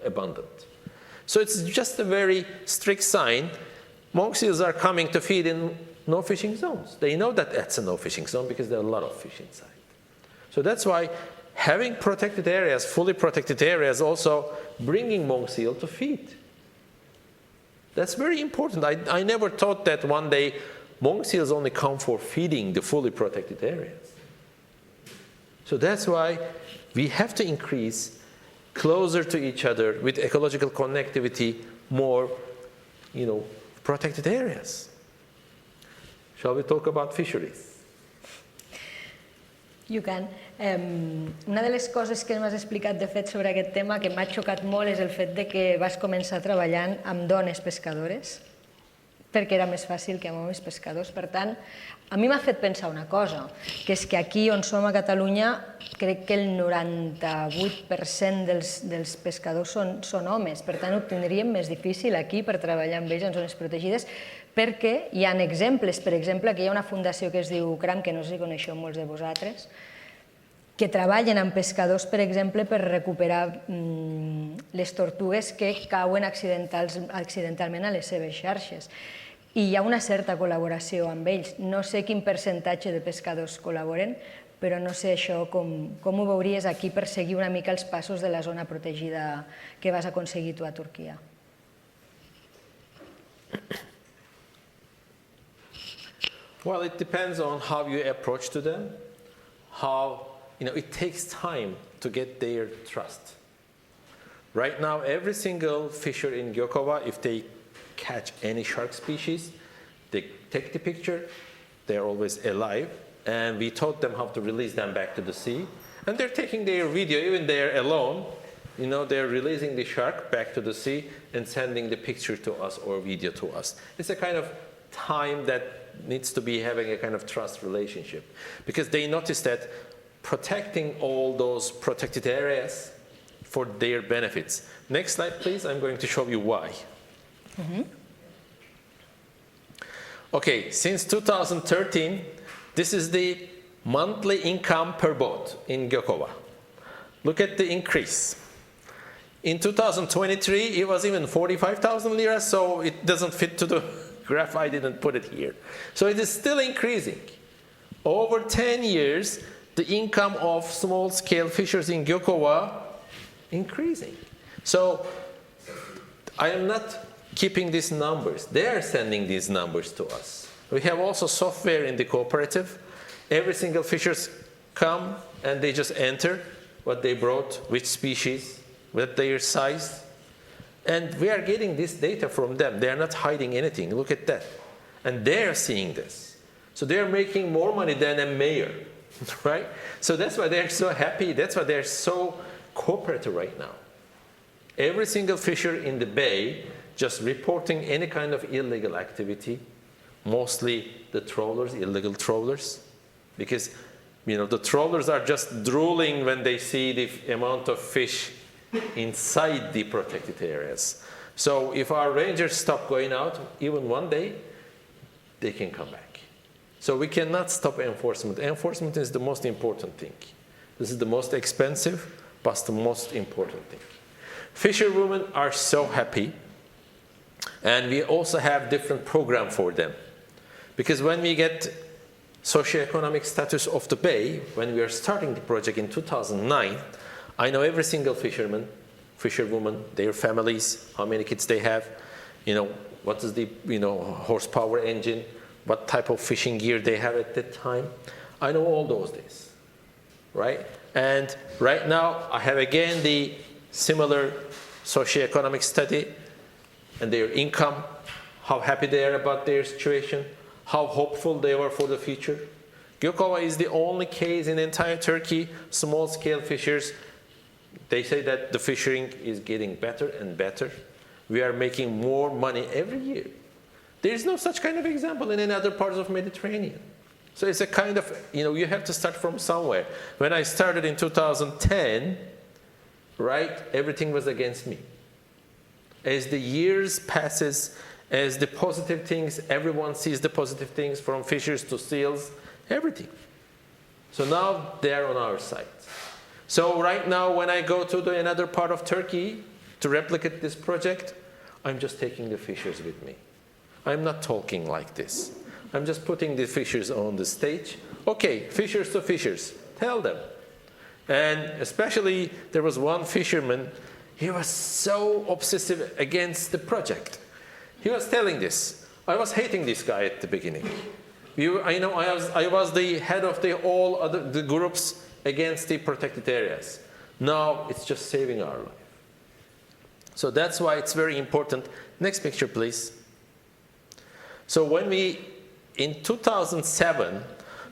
abundant. So it's just a very strict sign. Monk seals are coming to feed in no fishing zones. They know that that's a no fishing zone because there are a lot of fish inside. So that's why having protected areas, fully protected areas, also bringing monk seal to feed. That's very important. I never thought that one day monk seals only come for feeding the fully protected areas. So that's why we have to increase closer to each other with ecological connectivity, more, protected areas. Shall we talk about fisheries? You can. Una de les coses que m'has explicat, de fet, sobre aquest tema que m'ha xocat molt és el fet de que vas començar treballant amb dones pescadores, perquè era més fàcil que amb homes pescadors. Per tant, a mi m'ha fet pensar una cosa, que és que aquí on som a Catalunya, crec que el 98% dels pescadors són homes. Per tant, ho tindríem més difícil aquí per treballar amb ells en zones protegides, perquè hi ha exemples. Per exemple, que hi ha una fundació que es diu CRAM, que no sé si coneixeu molts de vosaltres, que treballen amb pescadors, per exemple, per recuperar les tortugues que cauen accidentalment a les seves xarxes. I hi ha una certa col·laboració amb ells. No sé quin percentatge de pescadors col·laboren, però no sé això com ho veuries aquí per seguir una mica els passos de la zona protegida que vas aconseguir tu a Turquia. Well, it depends on how you approach to them, it takes time to get their trust. Right now, every single fisher in Gökova, if they catch any shark species, they take the picture, they're always alive, and we taught them how to release them back to the sea. And they're taking their video, even they're alone, they're releasing the shark back to the sea and sending the picture to us or video to us. It's a kind of time that needs to be having a kind of trust relationship, because they notice that protecting all those protected areas for their benefits. Next slide, please. I'm going to show you why. Okay, since 2013, this is the monthly income per boat in Gökova. Look at the increase. In 2023, it was even 45,000 lira, so it doesn't fit to the graph. I didn't put it here. So it is still increasing. Over 10 years, the income of small-scale fishers in Gökova increasing. So I am not keeping these numbers. They are sending these numbers to us. We have also software in the cooperative. Every single fishers come and they just enter what they brought, which species, with their size. And we are getting this data from them. They are not hiding anything. Look at that. And they are seeing this. So they are making more money than a mayor, right? So that's why they're so happy. That's why they're so cooperative right now. Every single fisher in the bay just reporting any kind of illegal activity, mostly the trawlers, illegal trawlers, because the trawlers are just drooling when they see the amount of fish inside the protected areas. So if our rangers stop going out, even one day, they can come back. So we cannot stop enforcement. Enforcement is the most important thing. This is the most expensive, but the most important thing. Fisherwomen are so happy. And we also have different program for them. Because when we get socioeconomic status of the bay, when we are starting the project in 2009, I know every single fisherman, fisherwoman, their families, how many kids they have, what is the horsepower engine, what type of fishing gear they have at that time. I know all those days, right? And right now, I have again the similar socioeconomic study and their income, how happy they are about their situation, how hopeful they are for the future. Gökova is the only case in entire Turkey, small-scale fishers. They say that the fishing is getting better and better. We are making more money every year. There is no such kind of example in any other parts of Mediterranean. So it's a kind of, you have to start from somewhere. When I started in 2010, right, everything was against me. As the years passes, as the positive things, everyone sees the positive things, from fishers to seals, everything. So now they're on our side. So right now, when I go to another part of Turkey to replicate this project, I'm just taking the fishers with me. I'm not talking like this. I'm just putting the fishers on the stage. Okay, fishers to fishers, tell them. And especially, there was one fisherman, he was so obsessive against the project. He was telling this. I was hating this guy at the beginning. I was the head of all the groups against the protected areas. Now it's just saving our life. So that's why it's very important. Next picture, please. So in 2007,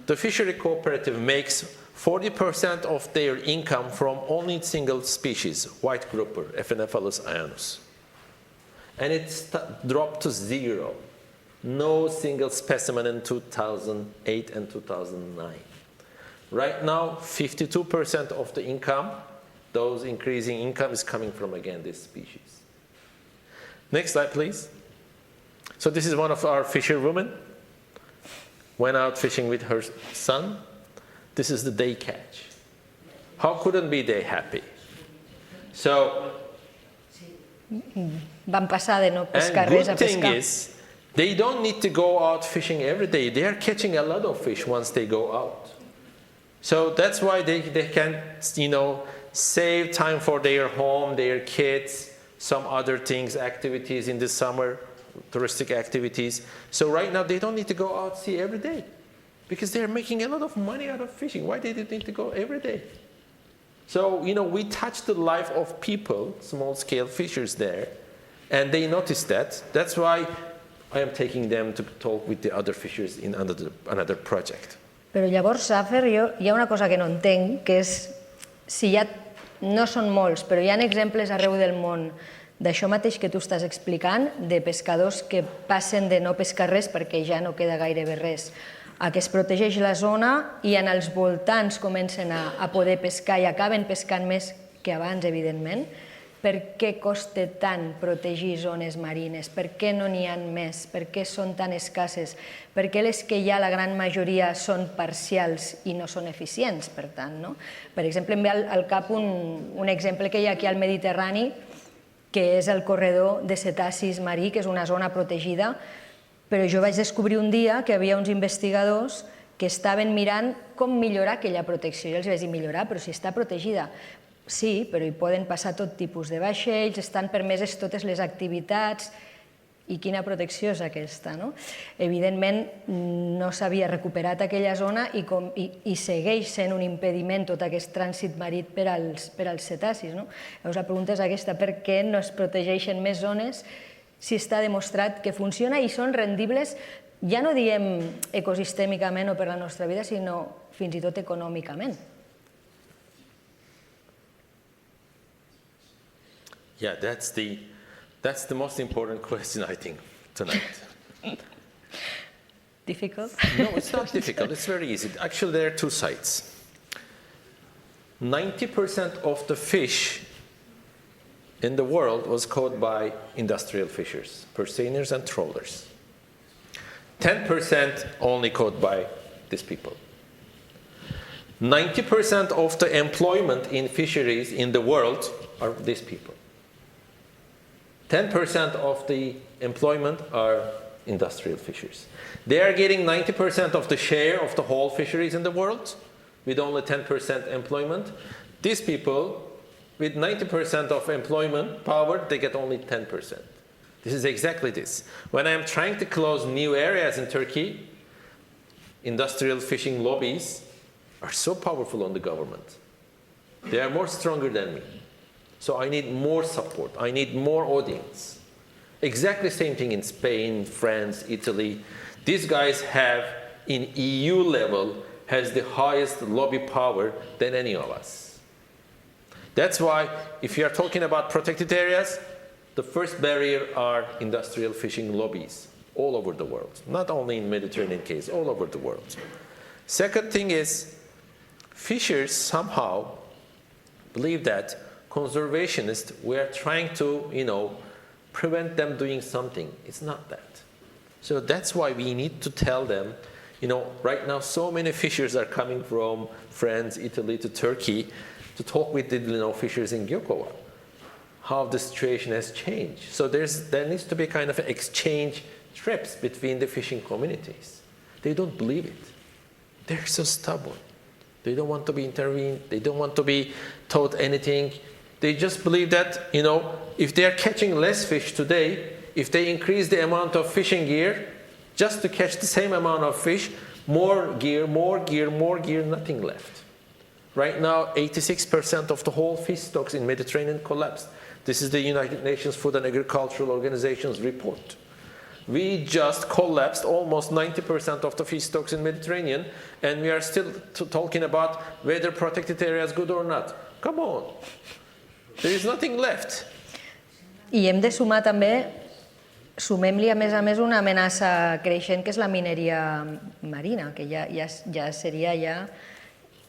the fishery cooperative makes 40% of their income from only single species, white grouper, Ephenephalus ionus. And it dropped to zero. No single specimen in 2008 and 2009. Right now, 52% of the income, those increasing income, is coming from, again, this species. Next slide, please. So this is one of our fisherwomen. Went out fishing with her son. This is the day catch. How couldn't be they happy? So, Van passar de no pescar and res a good thing pescar. is, they don't need to go out fishing every day. They are catching a lot of fish once they go out. So that's why they can, save time for their home, their kids, some other things, activities in the summer, touristic activities. So right now, they don't need to go out sea every day because they're making a lot of money out of fishing. Why do they need to go every day? So, we touch the life of people, small-scale fishers there, and they notice that. That's why I am taking them to talk with the other fishers in another project. Però llavors, Zafer, hi ha una cosa que no entenc, que és si ja no són molts, però hi ha exemples arreu del món d'això mateix que tu estàs explicant, de pescadors que passen de no pescar res perquè ja no queda gairebé res, a que es protegeix la zona i en els voltants comencen a poder pescar i acaben pescant més que abans, evidentment. Per què costa tant protegir zones marines? Per què no n'hi ha més? Per què són tan escasses? Per què les que hi ha, la gran majoria, són parcials i no són eficients, per tant, no? Per exemple, em ve al cap un exemple que hi ha aquí al Mediterrani, que és el corredor de cetacis marí, que és una zona protegida, però jo vaig descobrir un dia que hi havia uns investigadors que estaven mirant com millorar aquella protecció. Jo els vaig dir, millorar, però si està protegida. Sí, però hi poden passar tot tipus de vaixells, estan permeses totes les activitats, i quina protecció és aquesta, no? Evidentment, no s'havia recuperat aquella zona i segueix sent un impediment tot aquest trànsit marí per als cetacis, no? Llavors la pregunta és aquesta, per què no es protegeixen més zones si està demostrat que funciona i són rendibles, ja no diem ecosistèmicament o per la nostra vida, sinó fins i tot econòmicament. Yeah, that's the most important question, I think, tonight. Difficult? No, it's not difficult. It's very easy. Actually, there are two sides. 90% of the fish in the world was caught by industrial fishers, purseaners and trawlers. 10% only caught by these people. 90% of the employment in fisheries in the world are these people. 10% of the employment are industrial fishers. They are getting 90% of the share of the whole fisheries in the world with only 10% employment. These people, with 90% of employment power, they get only 10%. This is exactly this. When I am trying to close new areas in Turkey, industrial fishing lobbies are so powerful on the government. They are more stronger than me. So I need more support. I need more audience. Exactly the same thing in Spain, France, Italy. These guys have, in EU level, has the highest lobby power than any of us. That's why, if you are talking about protected areas, the first barrier are industrial fishing lobbies all over the world. Not only in Mediterranean case, all over the world. Second thing is, fishers somehow believe that conservationists, we are trying to, prevent them doing something. It's not that. So that's why we need to tell them, right now so many fishers are coming from France, Italy to Turkey to talk with the fishers in Gökova, how the situation has changed. So there needs to be kind of an exchange trips between the fishing communities. They don't believe it. They're so stubborn. They don't want to be intervened. They don't want to be taught anything. They just believe that, if they are catching less fish today, if they increase the amount of fishing gear, just to catch the same amount of fish, more gear, nothing left. Right now, 86% of the whole fish stocks in Mediterranean collapsed. This is the United Nations Food and Agricultural Organization's report. We just collapsed almost 90% of the fish stocks in Mediterranean, and we are still talking about whether protected area is good or not. Come on. There is nothing left. I hem de sumar també, sumem-li a més una amenaça creixent que és la mineria marina, que ja seria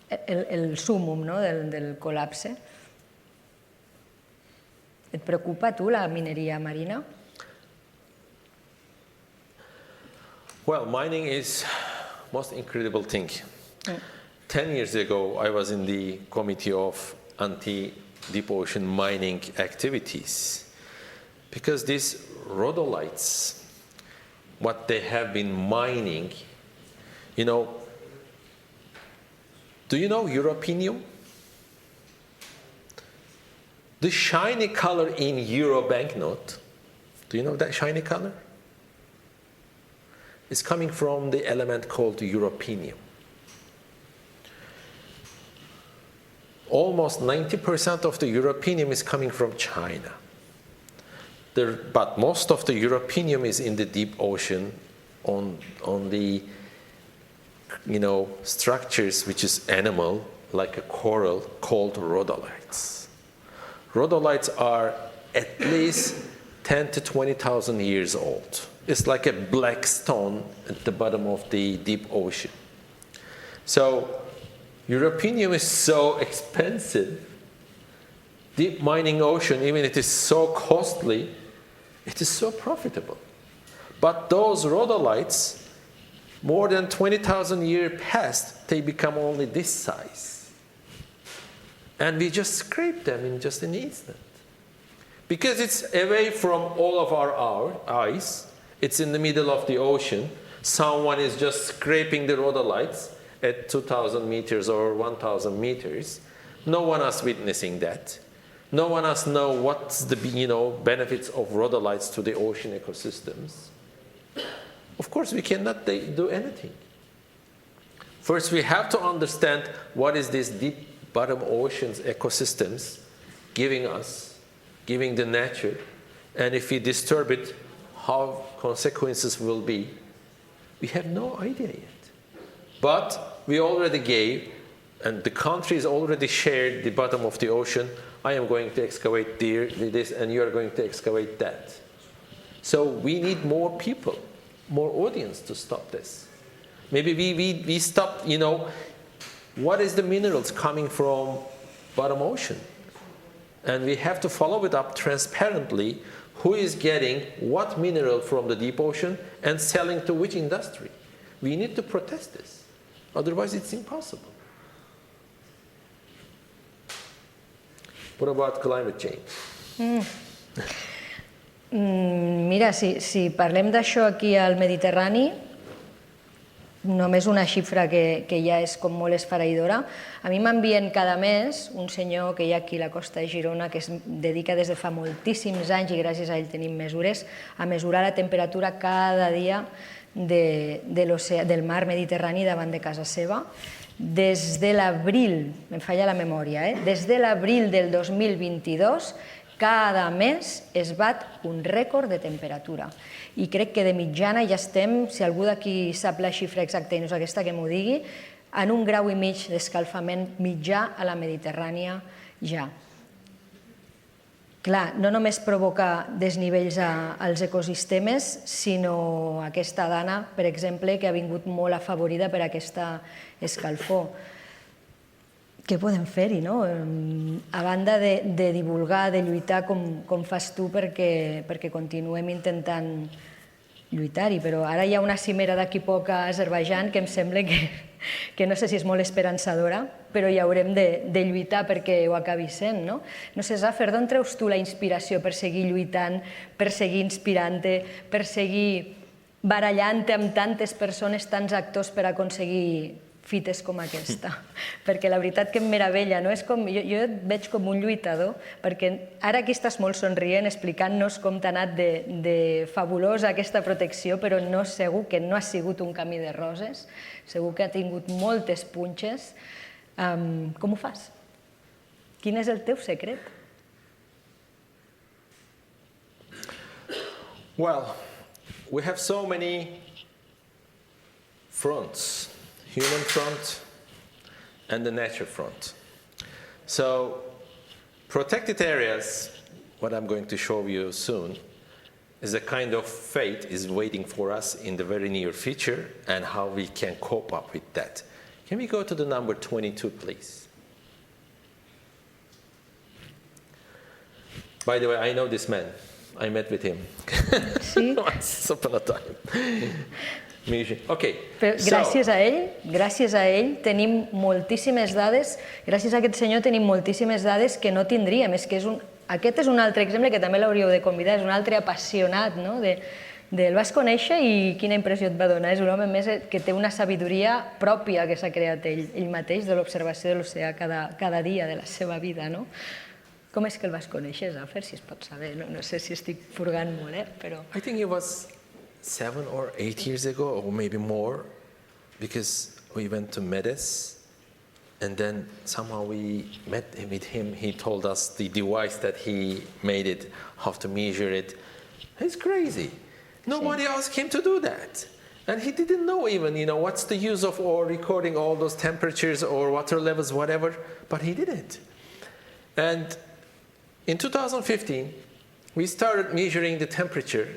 el súmmum, no, del col·lapse. Et preocupa, tu, la mineria marina? Well, mining is most incredible thing. 10 years ago, I was in the committee of anti-deep ocean mining activities because these rhodolites, what they have been mining, do you know Europenium? The shiny color in Euro banknote, do you know that shiny color? It's coming from the element called Europenium. Almost 90% of the Europenium is coming from China. But most of the Europenium is in the deep ocean on the structures which is animal, like a coral called rhodolites. Rhodolites are at least 10 to 20,000 years old. It's like a black stone at the bottom of the deep ocean. So European is so expensive. Deep mining ocean, even if it is so costly, it is so profitable. But those rhodolites, more than 20,000 years past, they become only this size. And we just scrape them in just an instant. Because it's away from all of our eyes, it's in the middle of the ocean, someone is just scraping the rhodolites at 2,000 meters or 1,000 meters. No one else witnessing that. No one else knows what's the benefits of rhodolites to the ocean ecosystems. Of course, we cannot do anything. First, we have to understand what is this deep bottom oceans ecosystems giving us, giving the nature, and if we disturb it, how consequences will be. We have no idea yet. But we already gave, and the countries already shared the bottom of the ocean. I am going to excavate this, and you are going to excavate that. So we need more people, more audience to stop this. Maybe we stop, what is the minerals coming from bottom ocean? And we have to follow it up transparently, who is getting what mineral from the deep ocean and selling to which industry. We need to protest this. Otherwise, it's impossible. What about climate change? Mira, si parlem d'això aquí al Mediterrani, només una xifra que ja és com molt esfereïdora. A mi m'envien cada mes un senyor que hi ha aquí a la costa de Girona que es dedica des de fa moltíssims anys, i gràcies a ell tenim mesures, a mesurar la temperatura cada dia del mar Mediterrani davant de casa seva. Des de l'abril, em falla la memòria, des de l'abril del 2022, cada mes es bat un rècord de temperatura. I crec que de mitjana ja estem, si algú d'aquí sap la xifra exacta i no és aquesta que m'ho digui, en 1,5 graus d'escalfament mitjà a la Mediterrània ja. Clar, no només provoca desnivells als ecosistemes, sinó aquesta dana, per exemple, que ha vingut molt afavorida per aquesta escalfor. Què podem fer-hi, no? A banda de divulgar, de lluitar com fas tu perquè continuem intentant lluitar-hi, però ara hi ha una cimera d'aquí poc a Azerbaidjan que em sembla que no sé si és molt esperançadora, però hi haurem de lluitar perquè ho acabi sent, no? No sé, Zafer, d'on treus tu la inspiració per seguir lluitant, per seguir inspirant-te, per seguir barallant-te amb tantes persones, tants actors per aconseguir fites com aquesta? Perquè la veritat que em meravella, no? Jo et veig com un lluitador, perquè ara aquí estàs molt somrient explicant-nos com t'ha anat de fabulosa aquesta protecció, però segur que no ha sigut un camí de roses, segur que ha tingut moltes punxes. Com ho fas? Quin és el teu secret? Well, we have so many fronts. Human front and the nature front. So protected areas, what I'm going to show you soon, is a kind of fate is waiting for us in the very near future and how we can cope up with that. Can we go to the number 22, please? By the way, I know this man. I met with him once upon a time. Okay. Però gràcies a ell tenim moltíssimes dades, gràcies a aquest senyor tenim moltíssimes dades que no tindríem. Aquest és un altre exemple que també l'hauríeu de convidar, és un altre apassionat, no? El vas conèixer i quina impressió et va donar? És un home més que té una sabidoria pròpia que s'ha creat ell mateix de l'observació de l'oceà cada dia de la seva vida, no? Com és que el vas conèixer, Zafer, si es pot saber? No sé si estic furgant molt, però... I think it was 7 or 8 years ago, or maybe more, because we went to Medes, and then somehow we met with him. He told us the device that he made it, how to measure it. It's crazy. Nobody asked him to do that. And he didn't know even, what's the use of recording all those temperatures or water levels, whatever, but he did it. And in 2015, we started measuring the temperature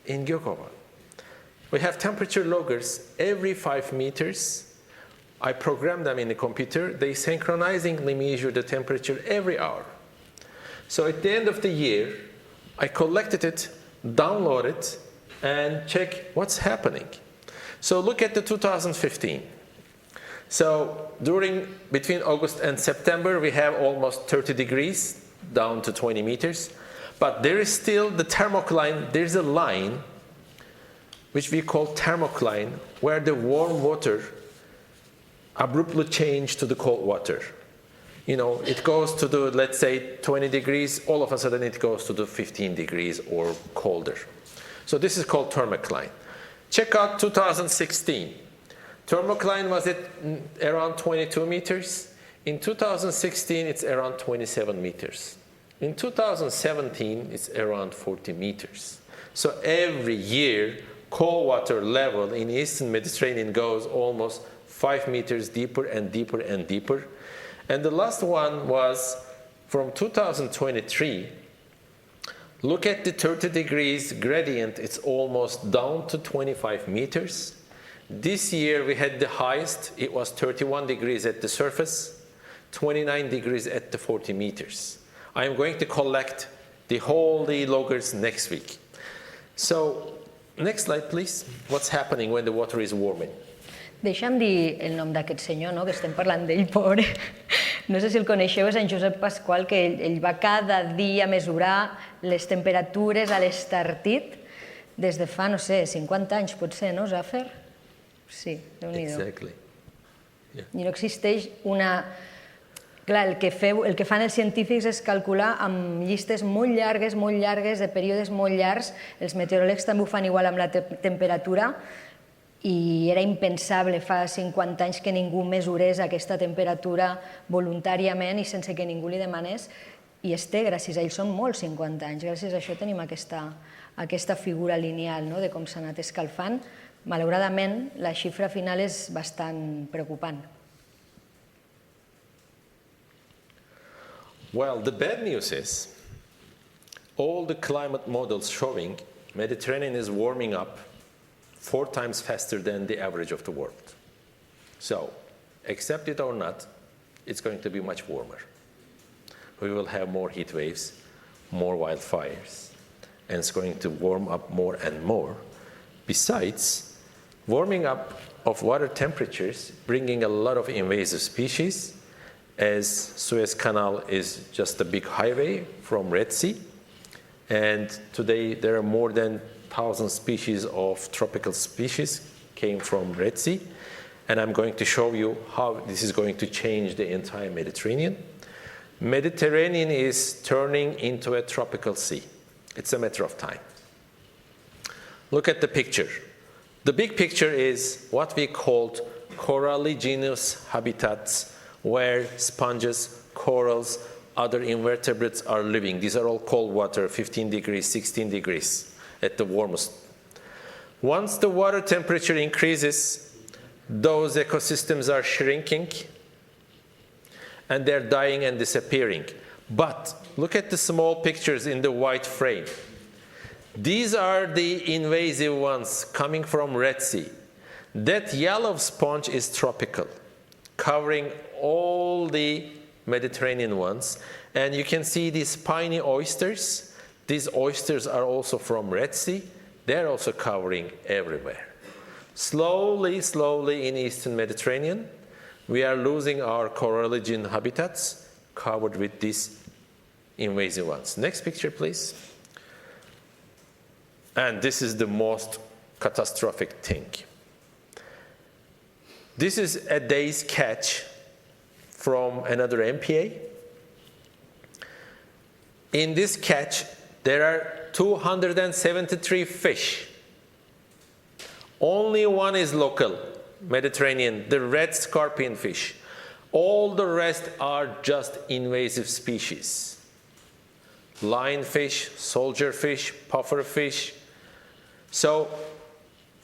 in Gökova. We have temperature loggers every 5 meters. I program them in the computer. They synchronizingly measure the temperature every hour. So at the end of the year, I collected it, download it, and check what's happening. So look at the 2015. So between August and September, we have almost 30 degrees down to 20 meters. But there is still the thermocline. There's a line which we call thermocline, where the warm water abruptly changes to the cold water. It goes to the, let's say, 20 degrees. All of a sudden, it goes to the 15 degrees or colder. So this is called thermocline. Check out 2016. Thermocline was at around 22 meters. In 2016, it's around 27 meters. In 2017, it's around 40 meters. So every year, cold water level in Eastern Mediterranean goes almost 5 meters deeper and deeper and deeper. And the last one was from 2023. Look at the 30 degrees gradient. It's almost down to 25 meters. This year we had the highest. It was 31 degrees at the surface, 29 degrees at the 40 meters. I am going to collect the loggers next week. So, next slide, please. What's happening when the water is warming? Deixa'm dir el nom d'aquest senyor, no? Que estem parlant d'ell, pobre. No sé si el coneixeu, és en Josep Pasqual, que ell va cada dia mesurar les temperatures a l'Estartit des de fa, no sé, 50 anys, potser, no, Zafer? Sí, déu-n'hi-do. Exactly. Yeah. I no existeix una... Clar, el que fan els científics és calcular amb llistes molt llargues, de períodes molt llargs. Els meteoròlegs també ho fan igual amb la temperatura, i era impensable fa 50 anys que ningú mesurés aquesta temperatura voluntàriament i sense que ningú li demanés, i es té gràcies a ells. Són molts 50 anys, gràcies a això tenim aquesta figura lineal de com s'ha anat escalfant. Malauradament, la xifra final és bastant preocupant. Well, the bad news is all the climate models showing Mediterranean is warming up 4 times faster than the average of the world. So, accept it or not, it's going to be much warmer. We will have more heat waves, more wildfires, and it's going to warm up more and more. Besides, warming up of water temperatures bringing a lot of invasive species, as Suez Canal is just a big highway from Red Sea, and today there are more than 1,000 species of tropical species came from Red Sea, and I'm going to show you how this is going to change the entire Mediterranean. Mediterranean is turning into a tropical sea. It's a matter of time. Look at the picture. The big picture is what we called coralligenous habitats, where sponges, corals, other invertebrates are living. These are all cold water, 15 degrees, 16 degrees at the warmest. Once the water temperature increases, those ecosystems are shrinking and they're dying and disappearing. But look at the small pictures in the white frame. These are the invasive ones coming from Red Sea. That yellow sponge is tropical, covering all the Mediterranean ones. And you can see these spiny oysters. These oysters are also from Red Sea. They're also covering everywhere. Slowly, slowly in Eastern Mediterranean, we are losing our coralligenous habitats covered with these invasive ones. Next picture, please. And this is the most catastrophic thing. This is a day's catch from another MPA. In this catch, there are 273 fish. Only one is local, Mediterranean, the red scorpion fish. All the rest are just invasive species. Lionfish, soldier fish, puffer fish. So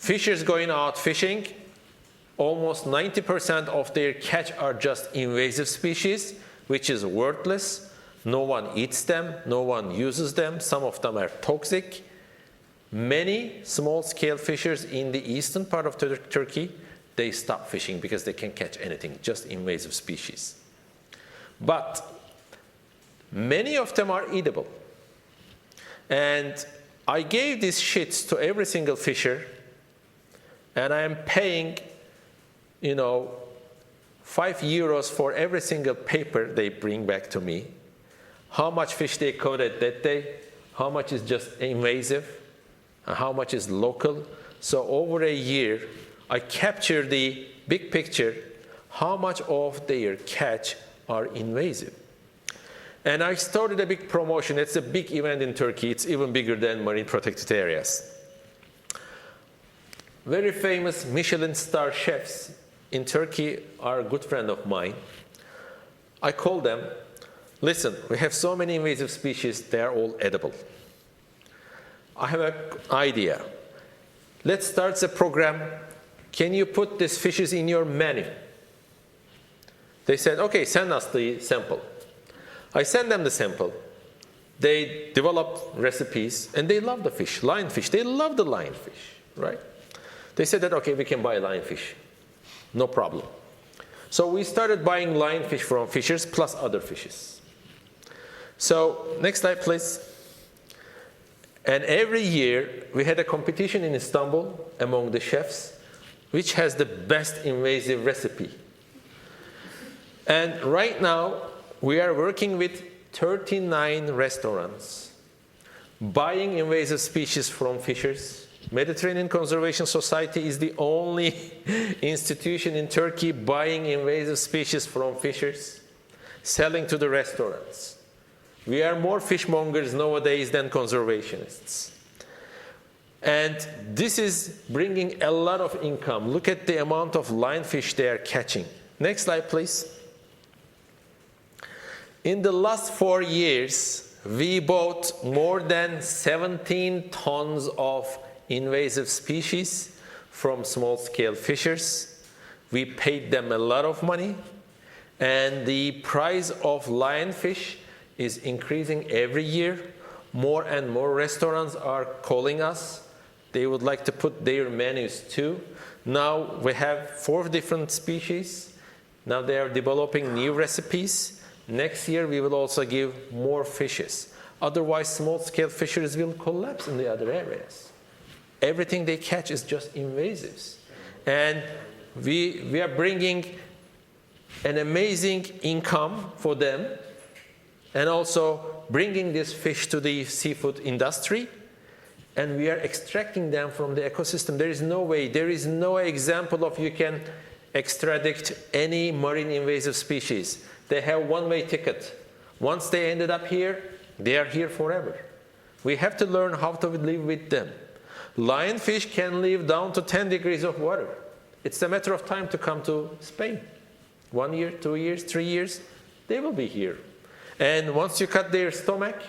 Fishers going out fishing, almost 90% of their catch are just invasive species, which is worthless. No one eats them, no one uses them, some of them are toxic. Many small-scale fishers in the eastern part of Turkey, they stop fishing because they can't catch anything, just invasive species. But many of them are eatable. And I gave these sheets to every single fisher, and I am paying, 5 euros for every single paper they bring back to me. How much fish they caught that day, how much is just invasive, and how much is local. So over a year, I capture the big picture, how much of their catch are invasive. And I started a big promotion. It's a big event in Turkey. It's even bigger than marine protected areas. Very famous Michelin star chefs in Turkey are a good friend of mine. I called them, listen, we have so many invasive species, they are all edible. I have an idea. Let's start the program. Can you put these fishes in your menu? They said, okay, send us the sample. I sent them the sample. They developed recipes, and they love the fish, lionfish. They love the lionfish, right? They said that, okay, we can buy lionfish. No problem. So we started buying lionfish from fishers plus other fishes. So next slide, please. And every year, we had a competition in Istanbul among the chefs, which has the best invasive recipe. And right now, we are working with 39 restaurants, buying invasive species from fishers. Mediterranean Conservation Society is the only institution in Turkey buying invasive species from fishers, selling to the restaurants. We are more fishmongers nowadays than conservationists. And this is bringing a lot of income. Look at the amount of lionfish they are catching. Next slide, please. In the last 4 years, we bought more than 17 tons of invasive species from small-scale fishers. We paid them a lot of money, and the price of lionfish is increasing every year. More and more restaurants are calling us. They would like to put their menus too. Now we have 4 different species. Now they are developing new recipes. Next year we will also give more fishes. Otherwise small-scale fisheries will collapse in the other areas. Everything they catch is just invasives. And we are bringing an amazing income for them, and also bringing this fish to the seafood industry, and we are extracting them from the ecosystem. There is no way, there is no example of you can extradite any marine invasive species. They have one-way ticket. Once they ended up here, they are here forever. We have to learn how to live with them. Lionfish can live down to 10 degrees of water. It's a matter of time to come to Spain. 1 year, 2 years, 3 years, they will be here. And once you cut their stomach,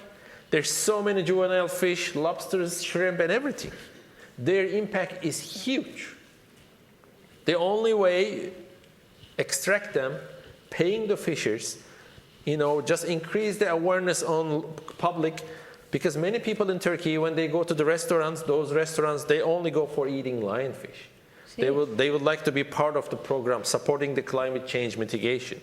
there's so many juvenile fish, lobsters, shrimp, and everything. Their impact is huge. The only way, extract them, paying the fishers, just increase the awareness on public, because many people in Turkey, when they go to the restaurants, those restaurants, they only go for eating lionfish. They would like to be part of the program, supporting the climate change mitigation.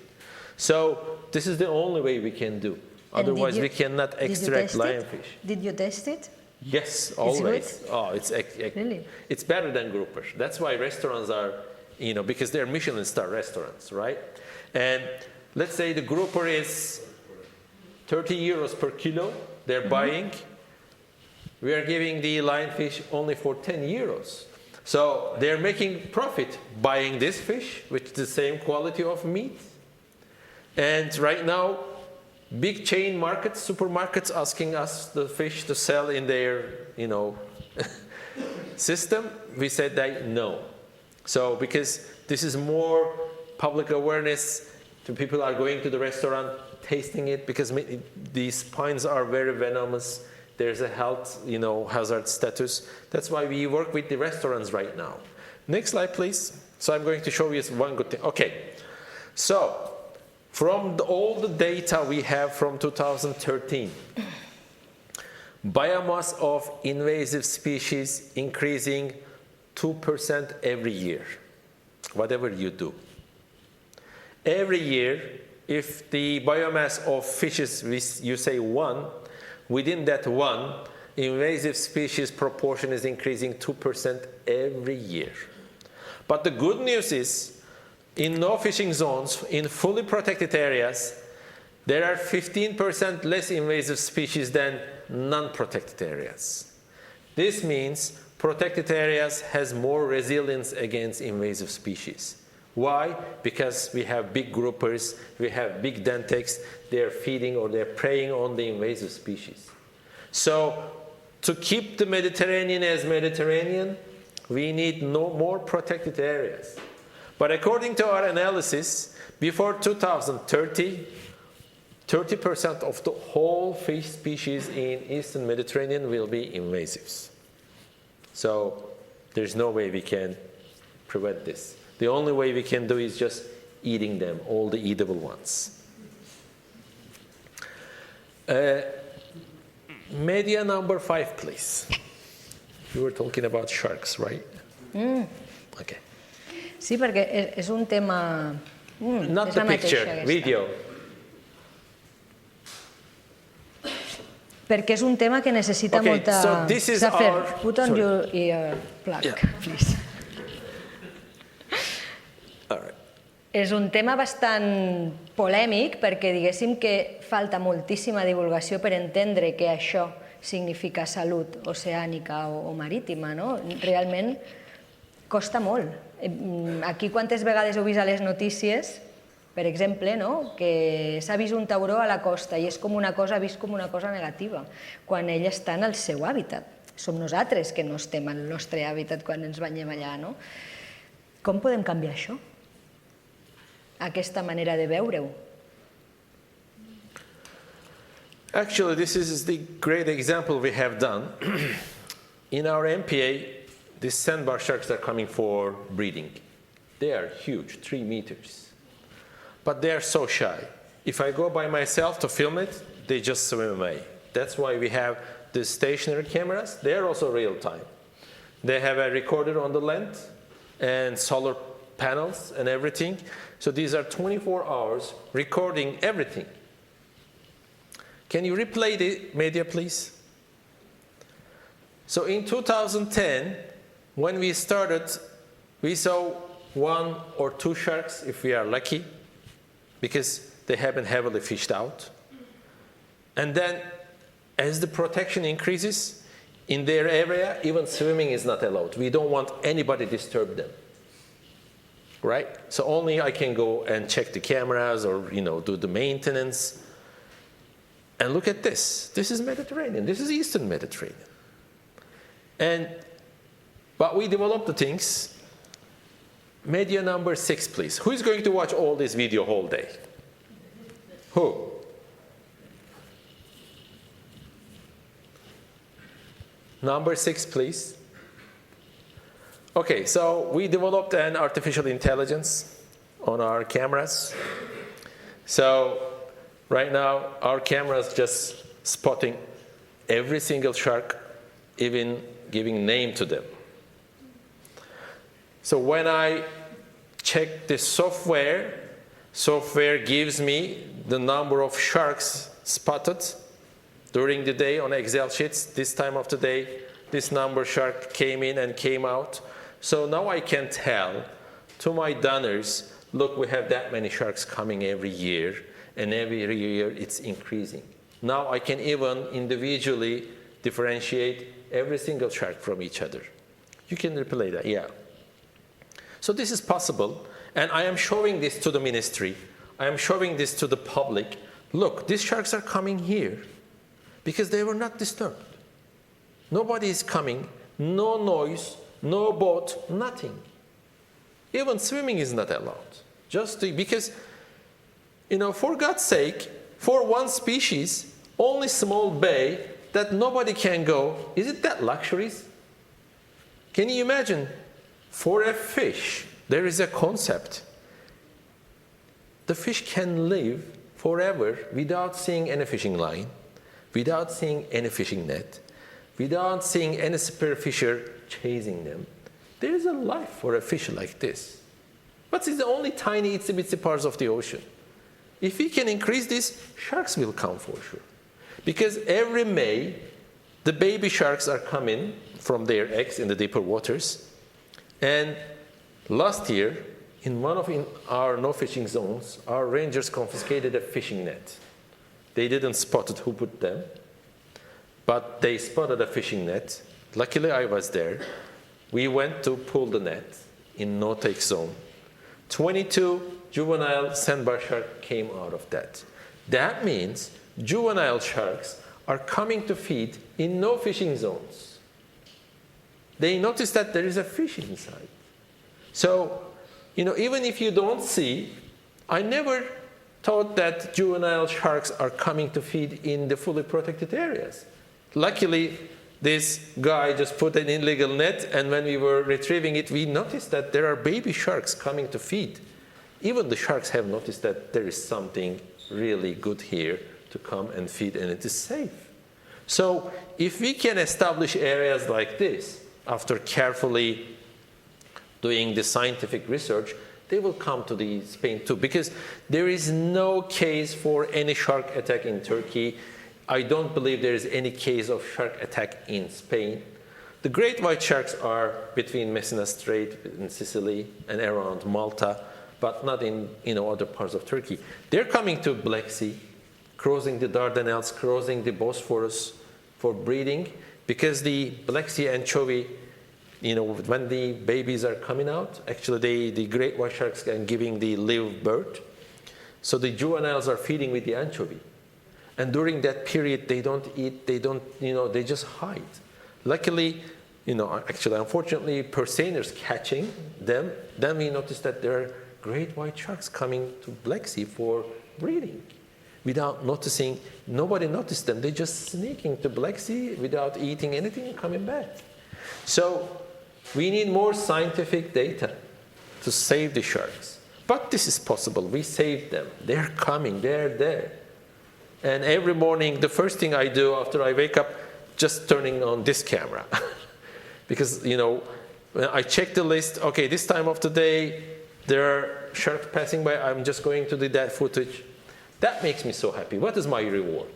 So this is the only way we can do. Otherwise, we cannot extract lionfish. Did you test it? Yes, always. It's good? Oh, really? It's better than grouper. That's why restaurants are, because they're Michelin star restaurants, right? And let's say the grouper is 30 euros per kilo. They're buying. We are giving the lionfish only for 10 euros. So they're making profit buying this fish, which is the same quality of meat. And right now, big chain markets, supermarkets asking us the fish to sell in their, system. We said that no. So because this is more public awareness, people are going to the restaurant, tasting it, because these spines are very venomous. There's a health, hazard status. That's why we work with the restaurants right now. Next slide, please. So I'm going to show you one good thing. Okay, so from all the data we have from 2013, biomass of invasive species increasing 2% every year, whatever you do. Every year, if the biomass of fishes, you say 1, within that 1, invasive species proportion is increasing 2% every year. But the good news is, in no fishing zones, in fully protected areas, there are 15% less invasive species than non-protected areas. This means protected areas has more resilience against invasive species. Why? Because we have big groupers, we have big dentecs, they're feeding or they're preying on the invasive species. So to keep the Mediterranean as Mediterranean, we need no more protected areas. But according to our analysis, before 2030, 30% of the whole fish species in Eastern Mediterranean will be invasives. So there's no way we can prevent this. The only way we can do is just eating them, all the eatable ones. Media number 5, please. You were talking about sharks, right? Okay. Sí, perquè és un tema... Not the picture, video. Perquè és un tema que necessita molta... So this is Zafer, put on your plug, please. És un tema bastant polèmic perquè diguéssim que falta moltíssima divulgació per entendre que això significa salut oceànica o marítima, no? Realment costa molt. Aquí quantes vegades heu vist a les notícies, per exemple, no? Que s'ha vist un tauró a la costa i és com una cosa, vist com una cosa negativa, quan ell està en el seu hàbitat. Som nosaltres que no estem en el nostre hàbitat quan ens banyem allà, no? Com podem canviar això? Aquesta manera de veure-ho. Actually, this is the great example we have done. In our MPA, these sandbar sharks are coming for breeding. They are huge, 3 meters. But they are so shy. If I go by myself to film it, they just swim away. That's why we have the stationary cameras. They are also real time. They have a recorder on the lens and solar panels and everything. So these are 24 hours recording everything. Can you replay the media, please? So in 2010, when we started, we saw 1 or 2 sharks, if we are lucky, because they have been heavily fished out. And then, as the protection increases, in their area, even swimming is not allowed. We don't want anybody to disturb them. Right? So only I can go and check the cameras or do the maintenance. And look at this. This is Mediterranean. This is Eastern Mediterranean. But we developed the things. Media number 6, please. Who is going to watch all this video whole day? Who? Number 6, please. Okay, so we developed an artificial intelligence on our cameras. So right now, our cameras just spotting every single shark, even giving name to them. So when I check the software gives me the number of sharks spotted during the day on Excel sheets. This time of the day, this number shark came in and came out. So now I can tell to my donors, look, we have that many sharks coming every year, and every year it's increasing. Now I can even individually differentiate every single shark from each other. You can replay that, yeah. So this is possible, and I am showing this to the ministry. I am showing this to the public. Look, these sharks are coming here because they were not disturbed. Nobody is coming, no noise, no boat, nothing. Even swimming is not allowed. Because, for God's sake, for one species, only small bay that nobody can go, is it that luxuries? Can you imagine? For a fish, there is a concept. The fish can live forever without seeing any fishing line, without seeing any fishing net, without seeing any spearfisher chasing them. There is a life for a fish like this. But it's the only tiny itsy-bitsy parts of the ocean. If we can increase this, sharks will come for sure. Because every May, the baby sharks are coming from their eggs in the deeper waters. And last year, in one of our no-fishing zones, our rangers confiscated a fishing net. They didn't spot it who put them, but they spotted a fishing net. Luckily, I was there. We went to pull the net in no-take zone. 22 juvenile sandbar shark came out of that. That means juvenile sharks are coming to feed in no fishing zones. They notice that there is a fish inside. So, even if you don't see, I never thought that juvenile sharks are coming to feed in the fully protected areas. Luckily, this guy just put an illegal net, and when we were retrieving it, we noticed that there are baby sharks coming to feed. Even the sharks have noticed that there is something really good here to come and feed, and it is safe. So if we can establish areas like this, after carefully doing the scientific research, they will come to the Spain too, because there is no case for any shark attack in Turkey. I don't believe there is any case of shark attack in Spain. The great white sharks are between Messina Strait in Sicily and around Malta, but not in other parts of Turkey. They're coming to Black Sea, crossing the Dardanelles, crossing the Bosphorus for breeding, because the Black Sea anchovy, when the babies are coming out, actually the great white sharks are giving the live birth. So the juveniles are feeding with the anchovy. And during that period, they don't eat, they just hide. Luckily, unfortunately, purseaners catching them, then we noticed that there are great white sharks coming to Black Sea for breeding. Without noticing, nobody noticed them. They're just sneaking to Black Sea without eating anything and coming back. So we need more scientific data to save the sharks. But this is possible. We saved them. They're coming. They're there. And every morning, the first thing I do after I wake up, just turning on this camera. Because, when I check the list, okay, this time of the day, there are sharks passing by, I'm just going to do that footage. That makes me so happy. What is my reward?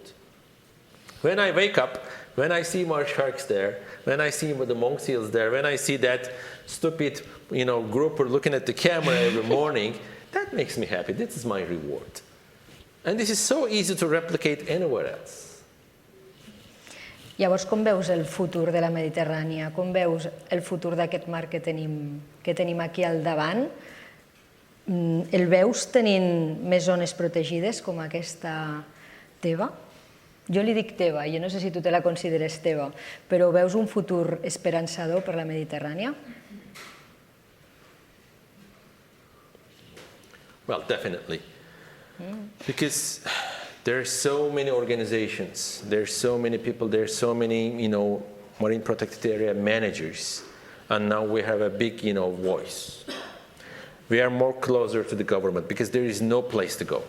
When I wake up, when I see more sharks there, when I see the monk seals there, when I see that stupid, grouper looking at the camera every morning, that makes me happy. This is my reward. And this is so easy to replicate anywhere else. Llavors, com veus el futur de la Mediterrània? Com veus el futur d'aquest mar que tenim aquí al davant? El veus tenint més zones protegides com aquesta teva? Jo li dic teva, jo no sé si tu te la consideres teva, però veus un futur esperançador per la Mediterrània? Well, definitely. Because there are so many organizations, there are so many people, there are so many, marine protected area managers, and now we have a big, voice. We are more closer to the government because there is no place to go.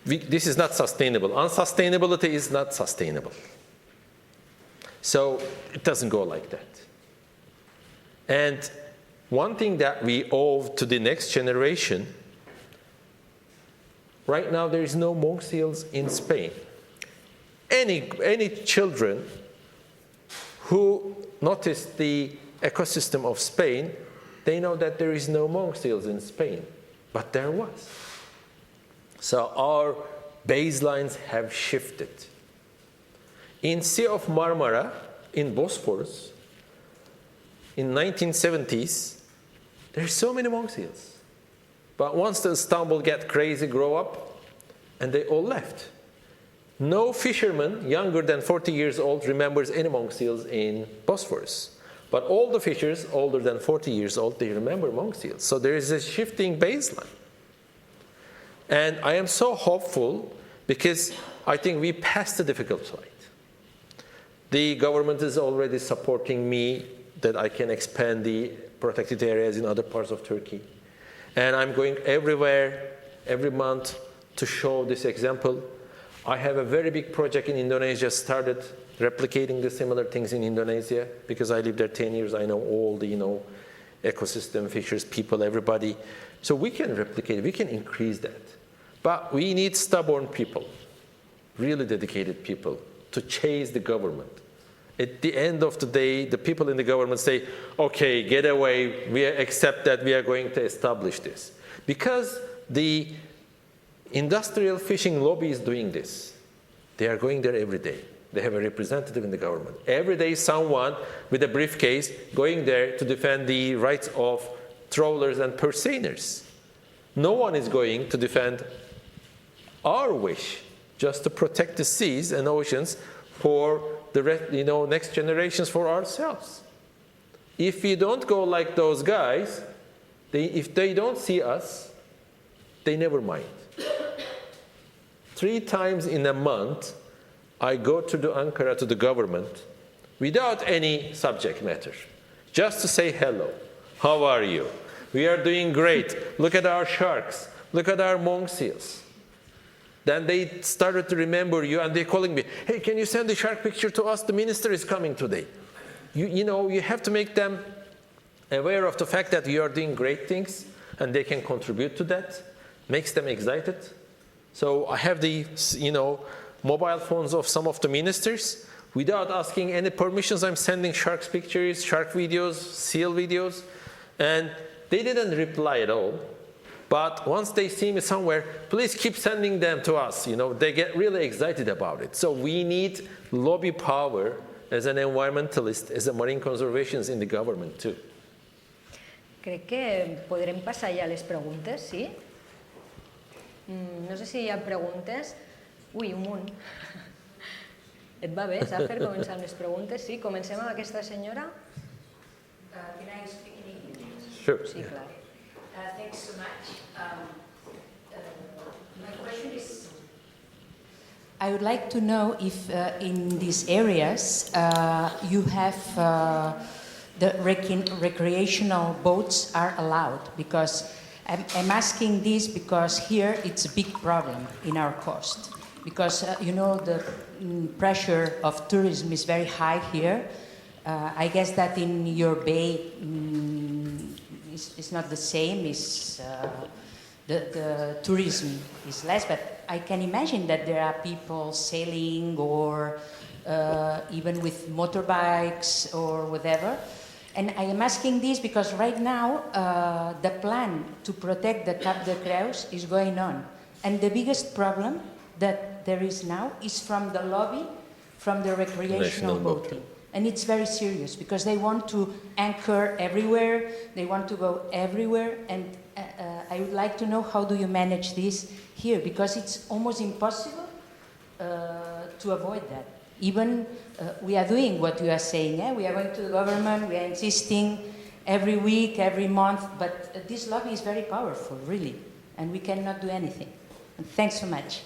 This is not sustainable. Unsustainability is not sustainable. So it doesn't go like that. And one thing that we owe to the next generation, right now there is no monk seals in Spain. Any children who notice the ecosystem of Spain, they know that there is no monk seals in Spain, but there was. So our baselines have shifted. In Sea of Marmara, in Bosphorus, in 1970s, there are so many monk seals. But once the Istanbul get crazy, grow up, and they all left. No fisherman younger than 40 years old remembers any monk seals in Bosphorus. But all the fishers older than 40 years old, they remember monk seals. So there is a shifting baseline. And I am so hopeful because I think we passed the difficult fight. The government is already supporting me that I can expand the protected areas in other parts of Turkey. And I'm going everywhere, every month, to show this example. I have a very big project in Indonesia, started replicating the similar things in Indonesia, because I lived there 10 years. I know all the, ecosystem features, people, everybody. So we can replicate, we can increase that. But we need stubborn people, really dedicated people, to chase the government. At the end of the day, the people in the government say, okay, get away, we accept that we are going to establish this. Because the industrial fishing lobby is doing this. They are going there every day. They have a representative in the government. Every day, someone with a briefcase going there to defend the rights of trawlers and purseaners. No one is going to defend our wish just to protect the seas and oceans for the next generations, for ourselves. If we don't go like those guys, if they don't see us, they never mind. 3 times in a month, I go to Ankara, to the government, without any subject matter, just to say hello. How are you? We are doing great. Look at our sharks. Look at our monk seals. Then they started to remember you, and they're calling me, hey, can you send the shark picture to us? The minister is coming today. You have to make them aware of the fact that you are doing great things, and they can contribute to that. Makes them excited. So I have the, mobile phones of some of the ministers. Without asking any permissions, I'm sending sharks pictures, shark videos, seal videos, and they didn't reply at all. But once they see me somewhere, please keep sending them to us. They get really excited about it. So we need lobby power as an environmentalist, as a marine conservationist in the government too. Crec que podrem passar ja a les preguntes, sí? No sé si hi ha preguntes. Ui, un munt. Et va bé, Zafer, començar amb les preguntes? Sí, comencem amb aquesta senyora. Can I speak in English? Sure. Sí, clar. Thanks so much. My question is, I would like to know if in these areas you have the recreational boats are allowed, because I'm asking this because here it's a big problem in our coast, because the pressure of tourism is very high here. I guess that in your bay it's not the same. The tourism is less, but I can imagine that there are people sailing or even with motorbikes or whatever. And I am asking this because right now the plan to protect the Cap de Creus is going on. And the biggest problem that there is now is from the lobby, from the recreational boating. And it's very serious because they want to anchor everywhere, they want to go everywhere, and I would like to know how do you manage this here, because it's almost impossible to avoid that. Even we are doing what you are saying, we are going to the government, we are insisting every week, every month, but this lobby is very powerful, really, and we cannot do anything. And thanks so much.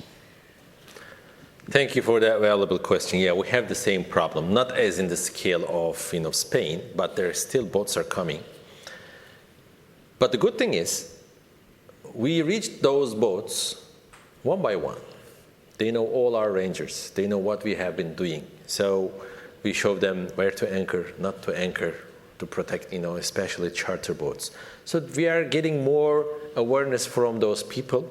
Thank you for that valuable question. Yeah, we have the same problem, not as in the scale of Spain, but there still boats are coming. But the good thing is, we reached those boats one by one. They know all our rangers. They know what we have been doing. So we show them where to anchor, not to anchor, to protect, especially charter boats. So we are getting more awareness from those people.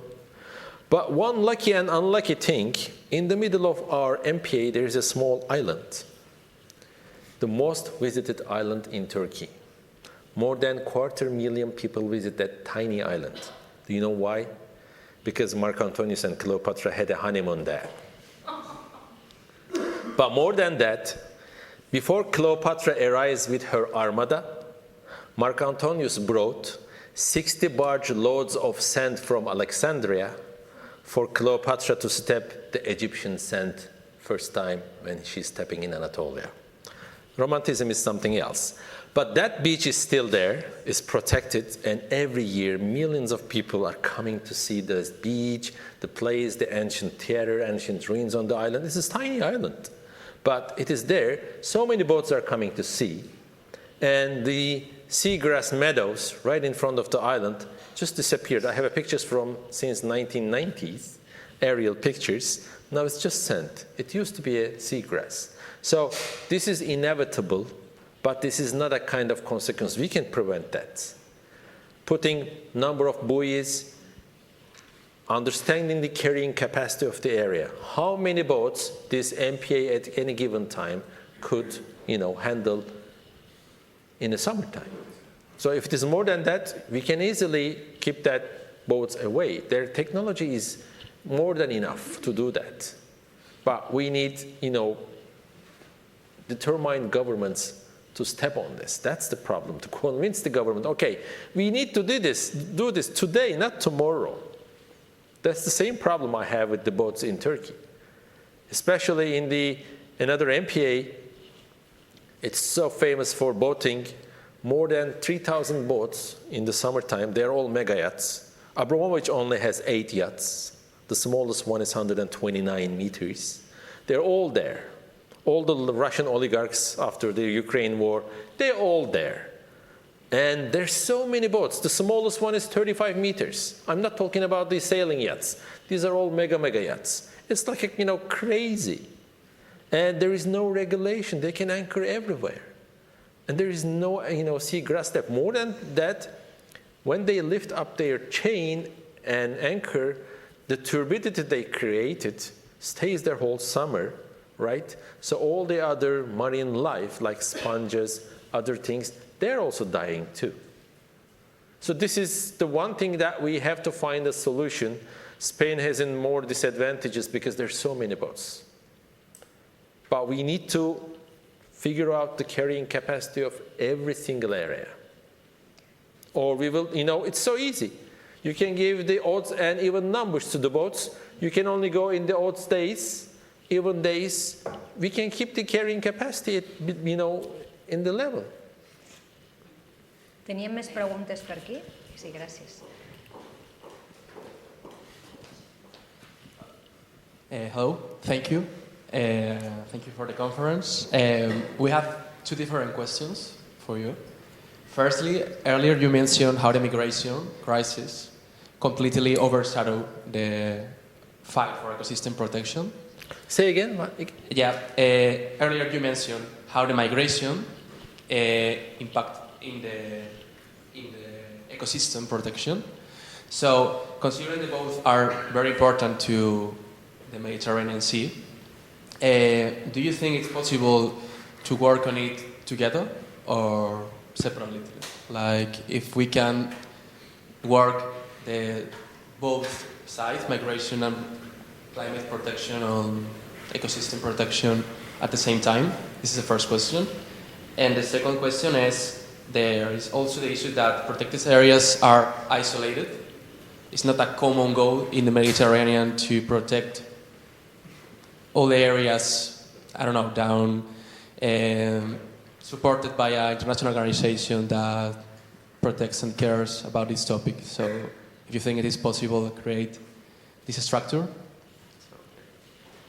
But one lucky and unlucky thing, in the middle of our MPA, there is a small island, the most visited island in Turkey. More than 250,000 people visit that tiny island. Do you know why? Because Mark Antonius and Cleopatra had a honeymoon there. But more than that, before Cleopatra arrives with her armada, Mark Antonius brought 60 barge loads of sand from Alexandria for Cleopatra to step the Egyptian sand first time when she's stepping in Anatolia. Romanticism is something else. But that beach is still there, is protected, and every year millions of people are coming to see this beach, the place, the ancient theater, ancient ruins on the island. It's a tiny island. but it is there. So many boats are coming to sea, and the seagrass meadows right in front of the island just disappeared. I have pictures from since 1990s, aerial pictures. Now it's just sand. It used to be a seagrass. So this is inevitable, but this is not a kind of consequence. We can prevent that. Putting number of buoys, understanding the carrying capacity of the area. How many boats this MPA at any given time could, handle in the summertime. So if it is more than that, we can easily keep that boats away. Their technology is more than enough to do that. But we need, determined governments to step on this. That's the problem, to convince the government, okay, we need to do this today, not tomorrow. That's the same problem I have with the boats in Turkey. Especially in another MPA, it's so famous for boating, more than 3,000 boats in the summertime. They're all mega yachts. Abramovich only has 8 yachts. The smallest one is 129 meters. They're all there. All the Russian oligarchs after the Ukraine war, they're all there. And there's so many boats. The smallest one is 35 meters. I'm not talking about the sailing yachts. These are all mega yachts. It's like, crazy. And there is no regulation. They can anchor everywhere. And there is no, seagrass step. More than that, when they lift up their chain and anchor, the turbidity they created stays there whole summer, right? So all the other marine life, like sponges, other things, they're also dying too. So this is the one thing that we have to find a solution. Spain has more disadvantages because there's so many boats. But we need to figure out the carrying capacity of every single area. Or we will, it's so easy. You can give the odds and even numbers to the boats. You can only go in the odd days, even days. We can keep the carrying capacity, in the level. Teníem més preguntes per aquí? Sí, gràcies. Hello, thank you. Thank you for the conference. We have 2 different questions for you. Firstly, earlier you mentioned how the migration crisis completely overshadowed the fight for ecosystem protection. Say again? Yeah, earlier you mentioned how the migration impact in the ecosystem protection. So, considering that both are very important to the Mediterranean Sea, do you think it's possible to work on it together or separately? Like, if we can work both sides, migration and climate protection and ecosystem protection at the same time? This is the first question. And the second question is, there is also the issue that protected areas are isolated. It's not a common goal in the Mediterranean to protect all the areas, down, supported by an international organization that protects and cares about this topic. So if you think it is possible to create this structure,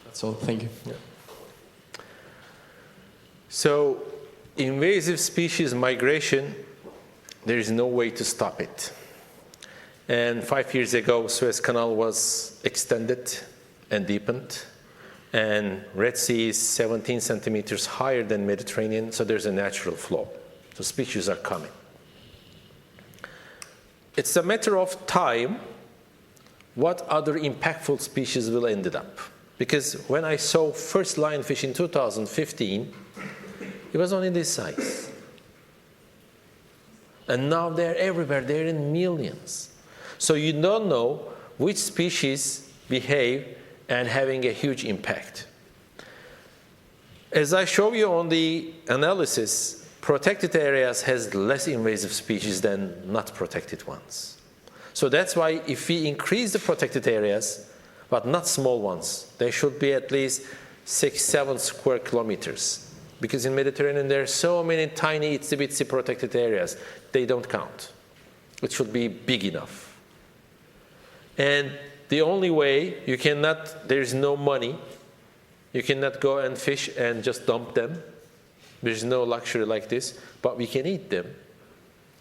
that's all. Thank you. Yeah. So invasive species migration, there is no way to stop it. And 5 years ago, Suez Canal was extended and deepened. And Red Sea is 17 centimeters higher than Mediterranean, so there's a natural flow. So species are coming. It's a matter of time what other impactful species will end up. Because when I saw first lionfish in 2015, it was only this size. And now they're everywhere, they're in millions. So you don't know which species behave and having a huge impact. As I show you on the analysis, protected areas has less invasive species than not protected ones. So that's why if we increase the protected areas, but not small ones, they should be at least 6-7 square kilometers. Because in Mediterranean there are so many tiny itsy-bitsy protected areas, they don't count. It should be big enough. And the only way you cannot, there is no money You cannot go and fish and just dump them. There's no luxury like this, but we can eat them.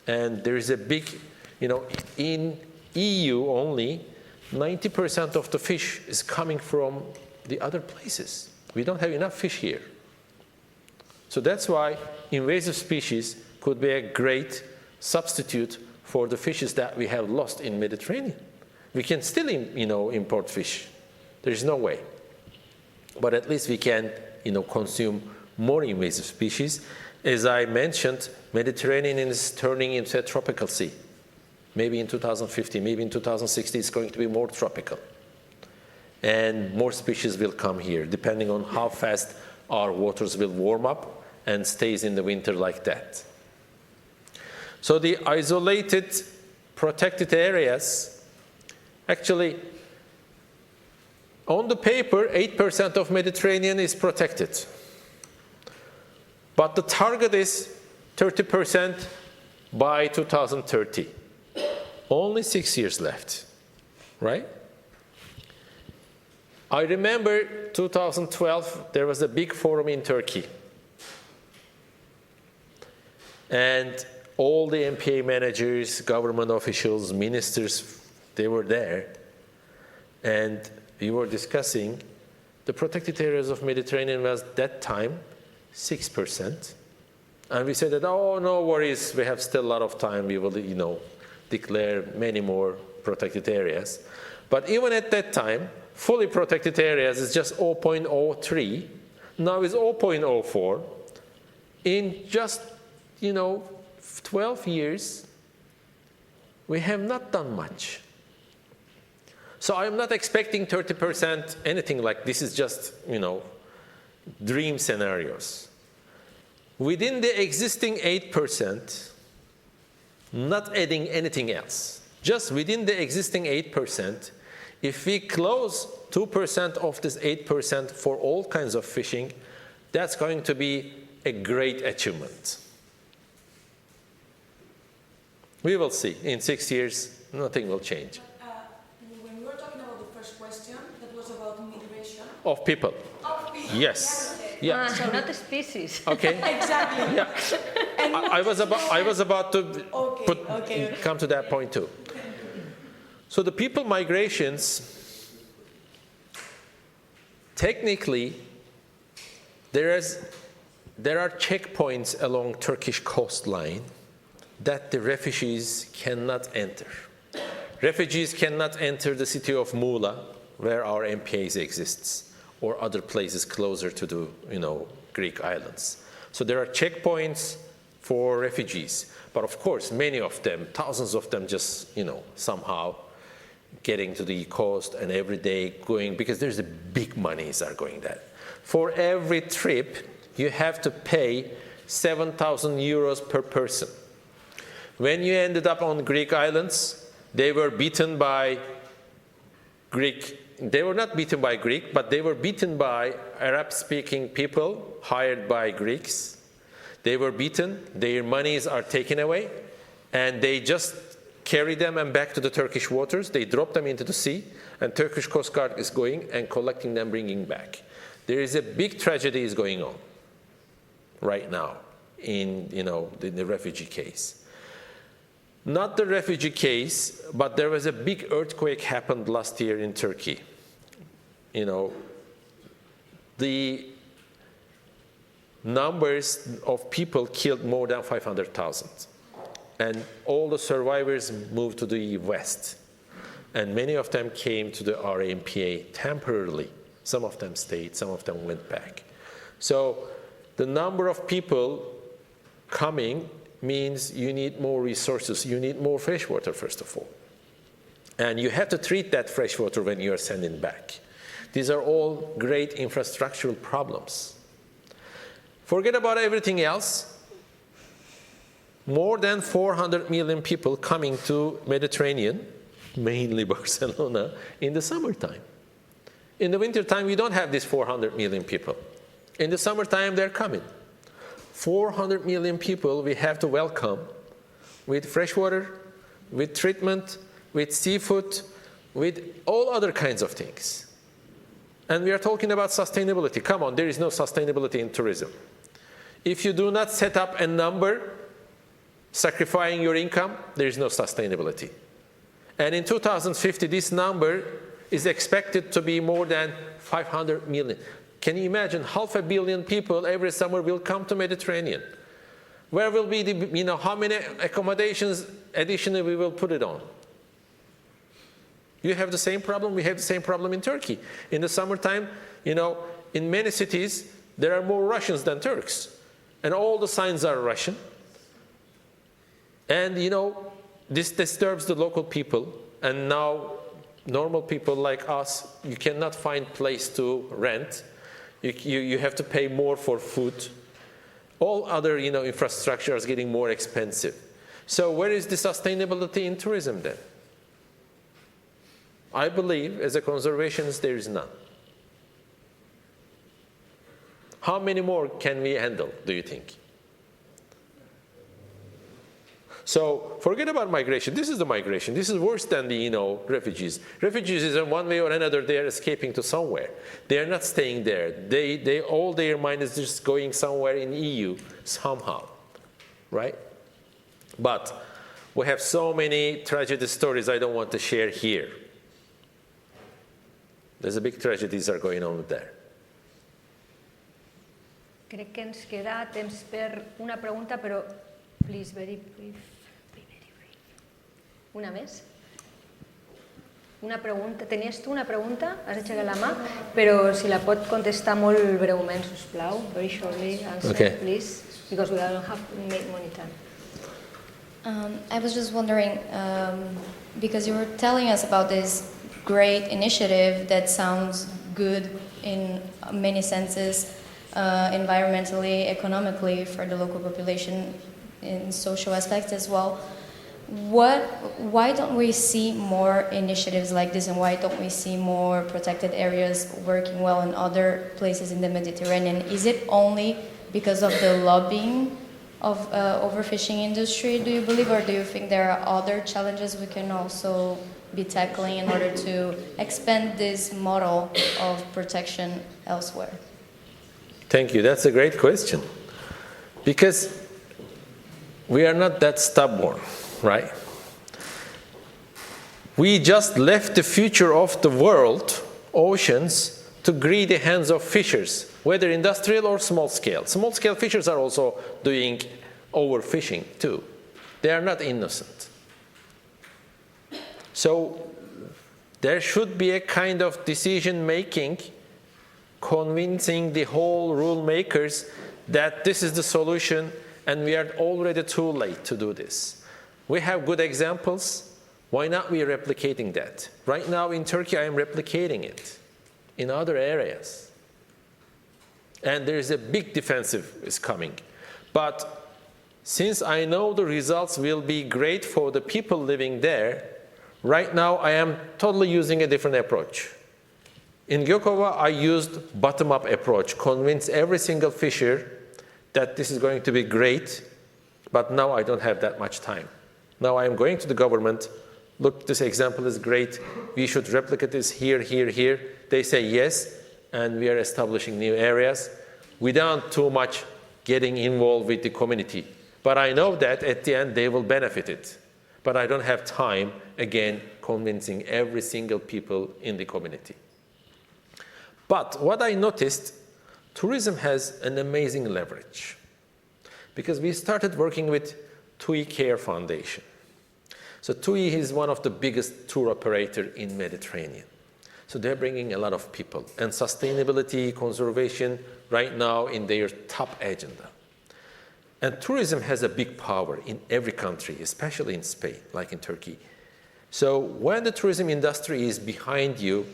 And there is a big, in EU only, 90% of the fish is coming from the other places. We don't have enough fish here. So that's why invasive species could be a great substitute for the fishes that we have lost in Mediterranean. We can still, import fish. There is no way. But at least we can, consume more invasive species. As I mentioned, Mediterranean is turning into a tropical sea. Maybe in 2050, maybe in 2060, it's going to be more tropical. And more species will come here, depending on how fast our waters will warm up and stays in the winter like that. So the isolated, protected areas, actually, on the paper, 8% of Mediterranean is protected. But the target is 30% by 2030. Only 6 years left, right? I remember 2012, there was a big forum in Turkey. And all the MPA managers, government officials, ministers, they were there. And we were discussing the protected areas of Mediterranean was that time 6%. And we said that, oh, no worries, we have still a lot of time. We will, declare many more protected areas. But even at that time, fully protected areas is just 0.03. Now it's 0.04. In just, 12 years, we have not done much. So I'm not expecting 30%, anything like this is just, dream scenarios. Within the existing 8%, not adding anything else, just within the existing 8%, if we close 2% of this 8% for all kinds of fishing, that's going to be a great achievement. We will see. In 6 years, nothing will change. When we were talking about the first question, that was about migration. Of people. Of people. Yes. Yeah. So not the species. Okay. Exactly. Yeah. I was about to come to that point too. So the people migrations, technically, there are checkpoints along Turkish coastline that the refugees cannot enter. Refugees cannot enter the city of Muğla, where our MPAs exists, or other places closer to the Greek islands. So there are checkpoints for refugees, but of course many of them, thousands of them, just somehow getting to the coast and every day going, because there's a big monies are going there. For every trip, you have to pay 7,000 euros per person. When you ended up on Greek islands, they were beaten by Greek. They were not beaten by Greek, but they were beaten by Arab-speaking people hired by Greeks. They were beaten, their monies are taken away, and they just carry them and back to the Turkish waters. They drop them into the sea, and Turkish Coast Guard is going and collecting them, bringing back. There is a big tragedy is going on right now in the refugee case. Not the refugee case, but there was a big earthquake happened last year in Turkey. The numbers of people killed more than 500,000. And all the survivors moved to the west. And many of them came to the RMPA temporarily. Some of them stayed, some of them went back. So the number of people coming means you need more resources. You need more fresh water, first of all. And you have to treat that fresh water when you are sending back. These are all great infrastructural problems. Forget about everything else. More than 400 million people coming to Mediterranean, mainly Barcelona, in the summertime. In the wintertime, we don't have these 400 million people. In the summertime, they're coming. 400 million people we have to welcome with fresh water, with treatment, with seafood, with all other kinds of things. And we are talking about sustainability. Come on, there is no sustainability in tourism. If you do not set up a number, sacrificing your income, there is no sustainability. And in 2050, this number is expected to be more than 500 million. Can you imagine 500 million people every summer will come to Mediterranean? Where will be the, how many accommodations additionally we will put it on? You have the same problem, we have the same problem in Turkey. In the summertime, in many cities, there are more Russians than Turks. And all the signs are Russian. And, this disturbs the local people. And now, normal people like us, you cannot find place to rent. You have to pay more for food. All other, infrastructure is getting more expensive. So where is the sustainability in tourism then? I believe, as a conservationist, there is none. How many more can we handle, do you think? So forget about migration. This is the migration. This is worse than the, refugees. Refugees is in one way or another, they are escaping to somewhere. They are not staying there. They all their mind is just going somewhere in EU somehow, right? But we have so many tragedy stories I don't want to share here. There's a big tragedies are going on there. Crec que ens queda temps per una pregunta, però please, very brief. Una més? Una pregunta. Tenies tu una pregunta? Has aixecat la mà, però si la pot contestar molt breument, sisplau. Very shortly, answer, please, because we don't have many time. I was just wondering, because you were telling us about this great initiative that sounds good in many senses, environmentally, economically, for the local population, in social aspects as well. Why don't we see more initiatives like this, and why don't we see more protected areas working well in other places in the Mediterranean? Is it only because of the lobbying of overfishing industry, do you believe, or do you think there are other challenges we can also be tackling in order to expand this model of protection elsewhere? Thank you. That's a great question. Because we are not that stubborn, right? We just left the future of the world, oceans, to greedy hands of fishers, whether industrial or small scale. Small scale fishers are also doing overfishing too. They are not innocent. So there should be a kind of decision making, convincing the whole rule makers that this is the solution and we are already too late to do this. We have good examples. Why not we replicating that? Right now in Turkey, I am replicating it in other areas. And there is a big defensive is coming. But since I know the results will be great for the people living there, right now I am totally using a different approach. In Gökova, I used bottom-up approach, convince every single fisher that this is going to be great, but now I don't have that much time. Now I am going to the government, look, this example is great, we should replicate this here, here, here. They say yes, and we are establishing new areas without too much getting involved with the community. But I know that at the end they will benefit it. But I don't have time, again, convincing every single people in the community. But what I noticed, tourism has an amazing leverage. Because we started working with TUI Care Foundation. So TUI is one of the biggest tour operators in Mediterranean. So they're bringing a lot of people. And sustainability, conservation, right now in their top agenda. And tourism has a big power in every country, especially in Spain, like in Turkey. So when the tourism industry is behind you,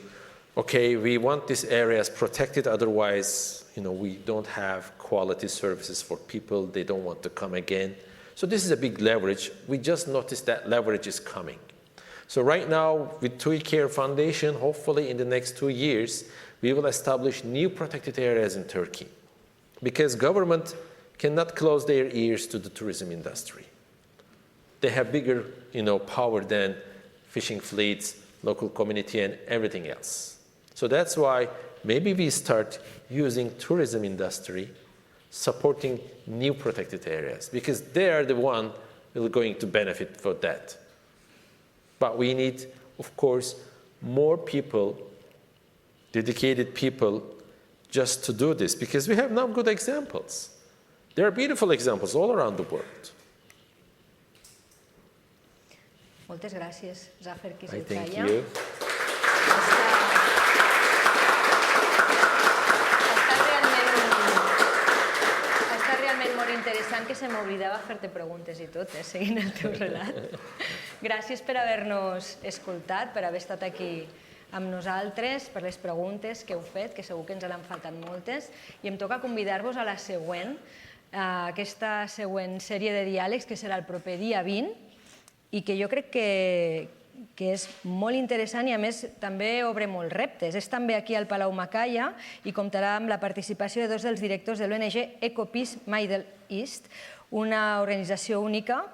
okay, we want these areas protected, otherwise, we don't have quality services for people, they don't want to come again. So this is a big leverage. We just noticed that leverage is coming. So right now, with TUI Care Foundation, hopefully in the next 2 years, we will establish new protected areas in Turkey. Because government cannot close their ears to the tourism industry. They have bigger, power than fishing fleets, local community, and everything else. So that's why maybe we start using tourism industry supporting new protected areas, because they are the one who are going to benefit for that. But we need, of course, more people, dedicated people, just to do this, because we have now good examples. There are beautiful examples all around the world. Moltes gràcies, Zafer I Kizilkaya. thank you. Està realment molt interessant, que se m'oblidava fer-te preguntes i tot, seguint el teu relat. Gràcies per haver-nos escoltat, per haver estat aquí amb nosaltres, per les preguntes que heu fet, que segur que ens n'han faltat moltes, i em toca convidar-vos a la següent, aquesta següent sèrie de diàlegs, que serà el proper dia 20, i que jo crec que és molt interessant i, a més, també obre molts reptes. És també aquí al Palau Macaya i comptarà amb la participació de dos dels directors de l'ONG Ecopeace Middle East, una organització única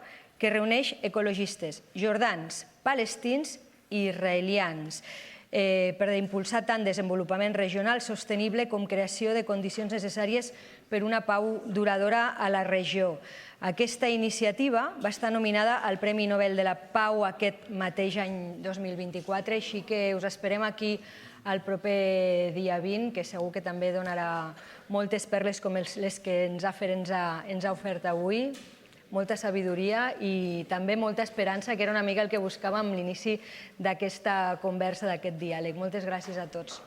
que reuneix ecologistes jordans, palestins i israelians per impulsar tant desenvolupament regional sostenible com creació de condicions necessàries per una pau duradora a la regió. Aquesta iniciativa va estar nominada al Premi Nobel de la Pau aquest mateix any 2024, així que us esperem aquí el proper dia 20, que segur que també donarà moltes perles com les que en Zafer ens ha ofert avui, molta sabidoria i també molta esperança, que era una mica el que buscàvem a l'inici d'aquesta conversa, d'aquest diàleg. Moltes gràcies a tots.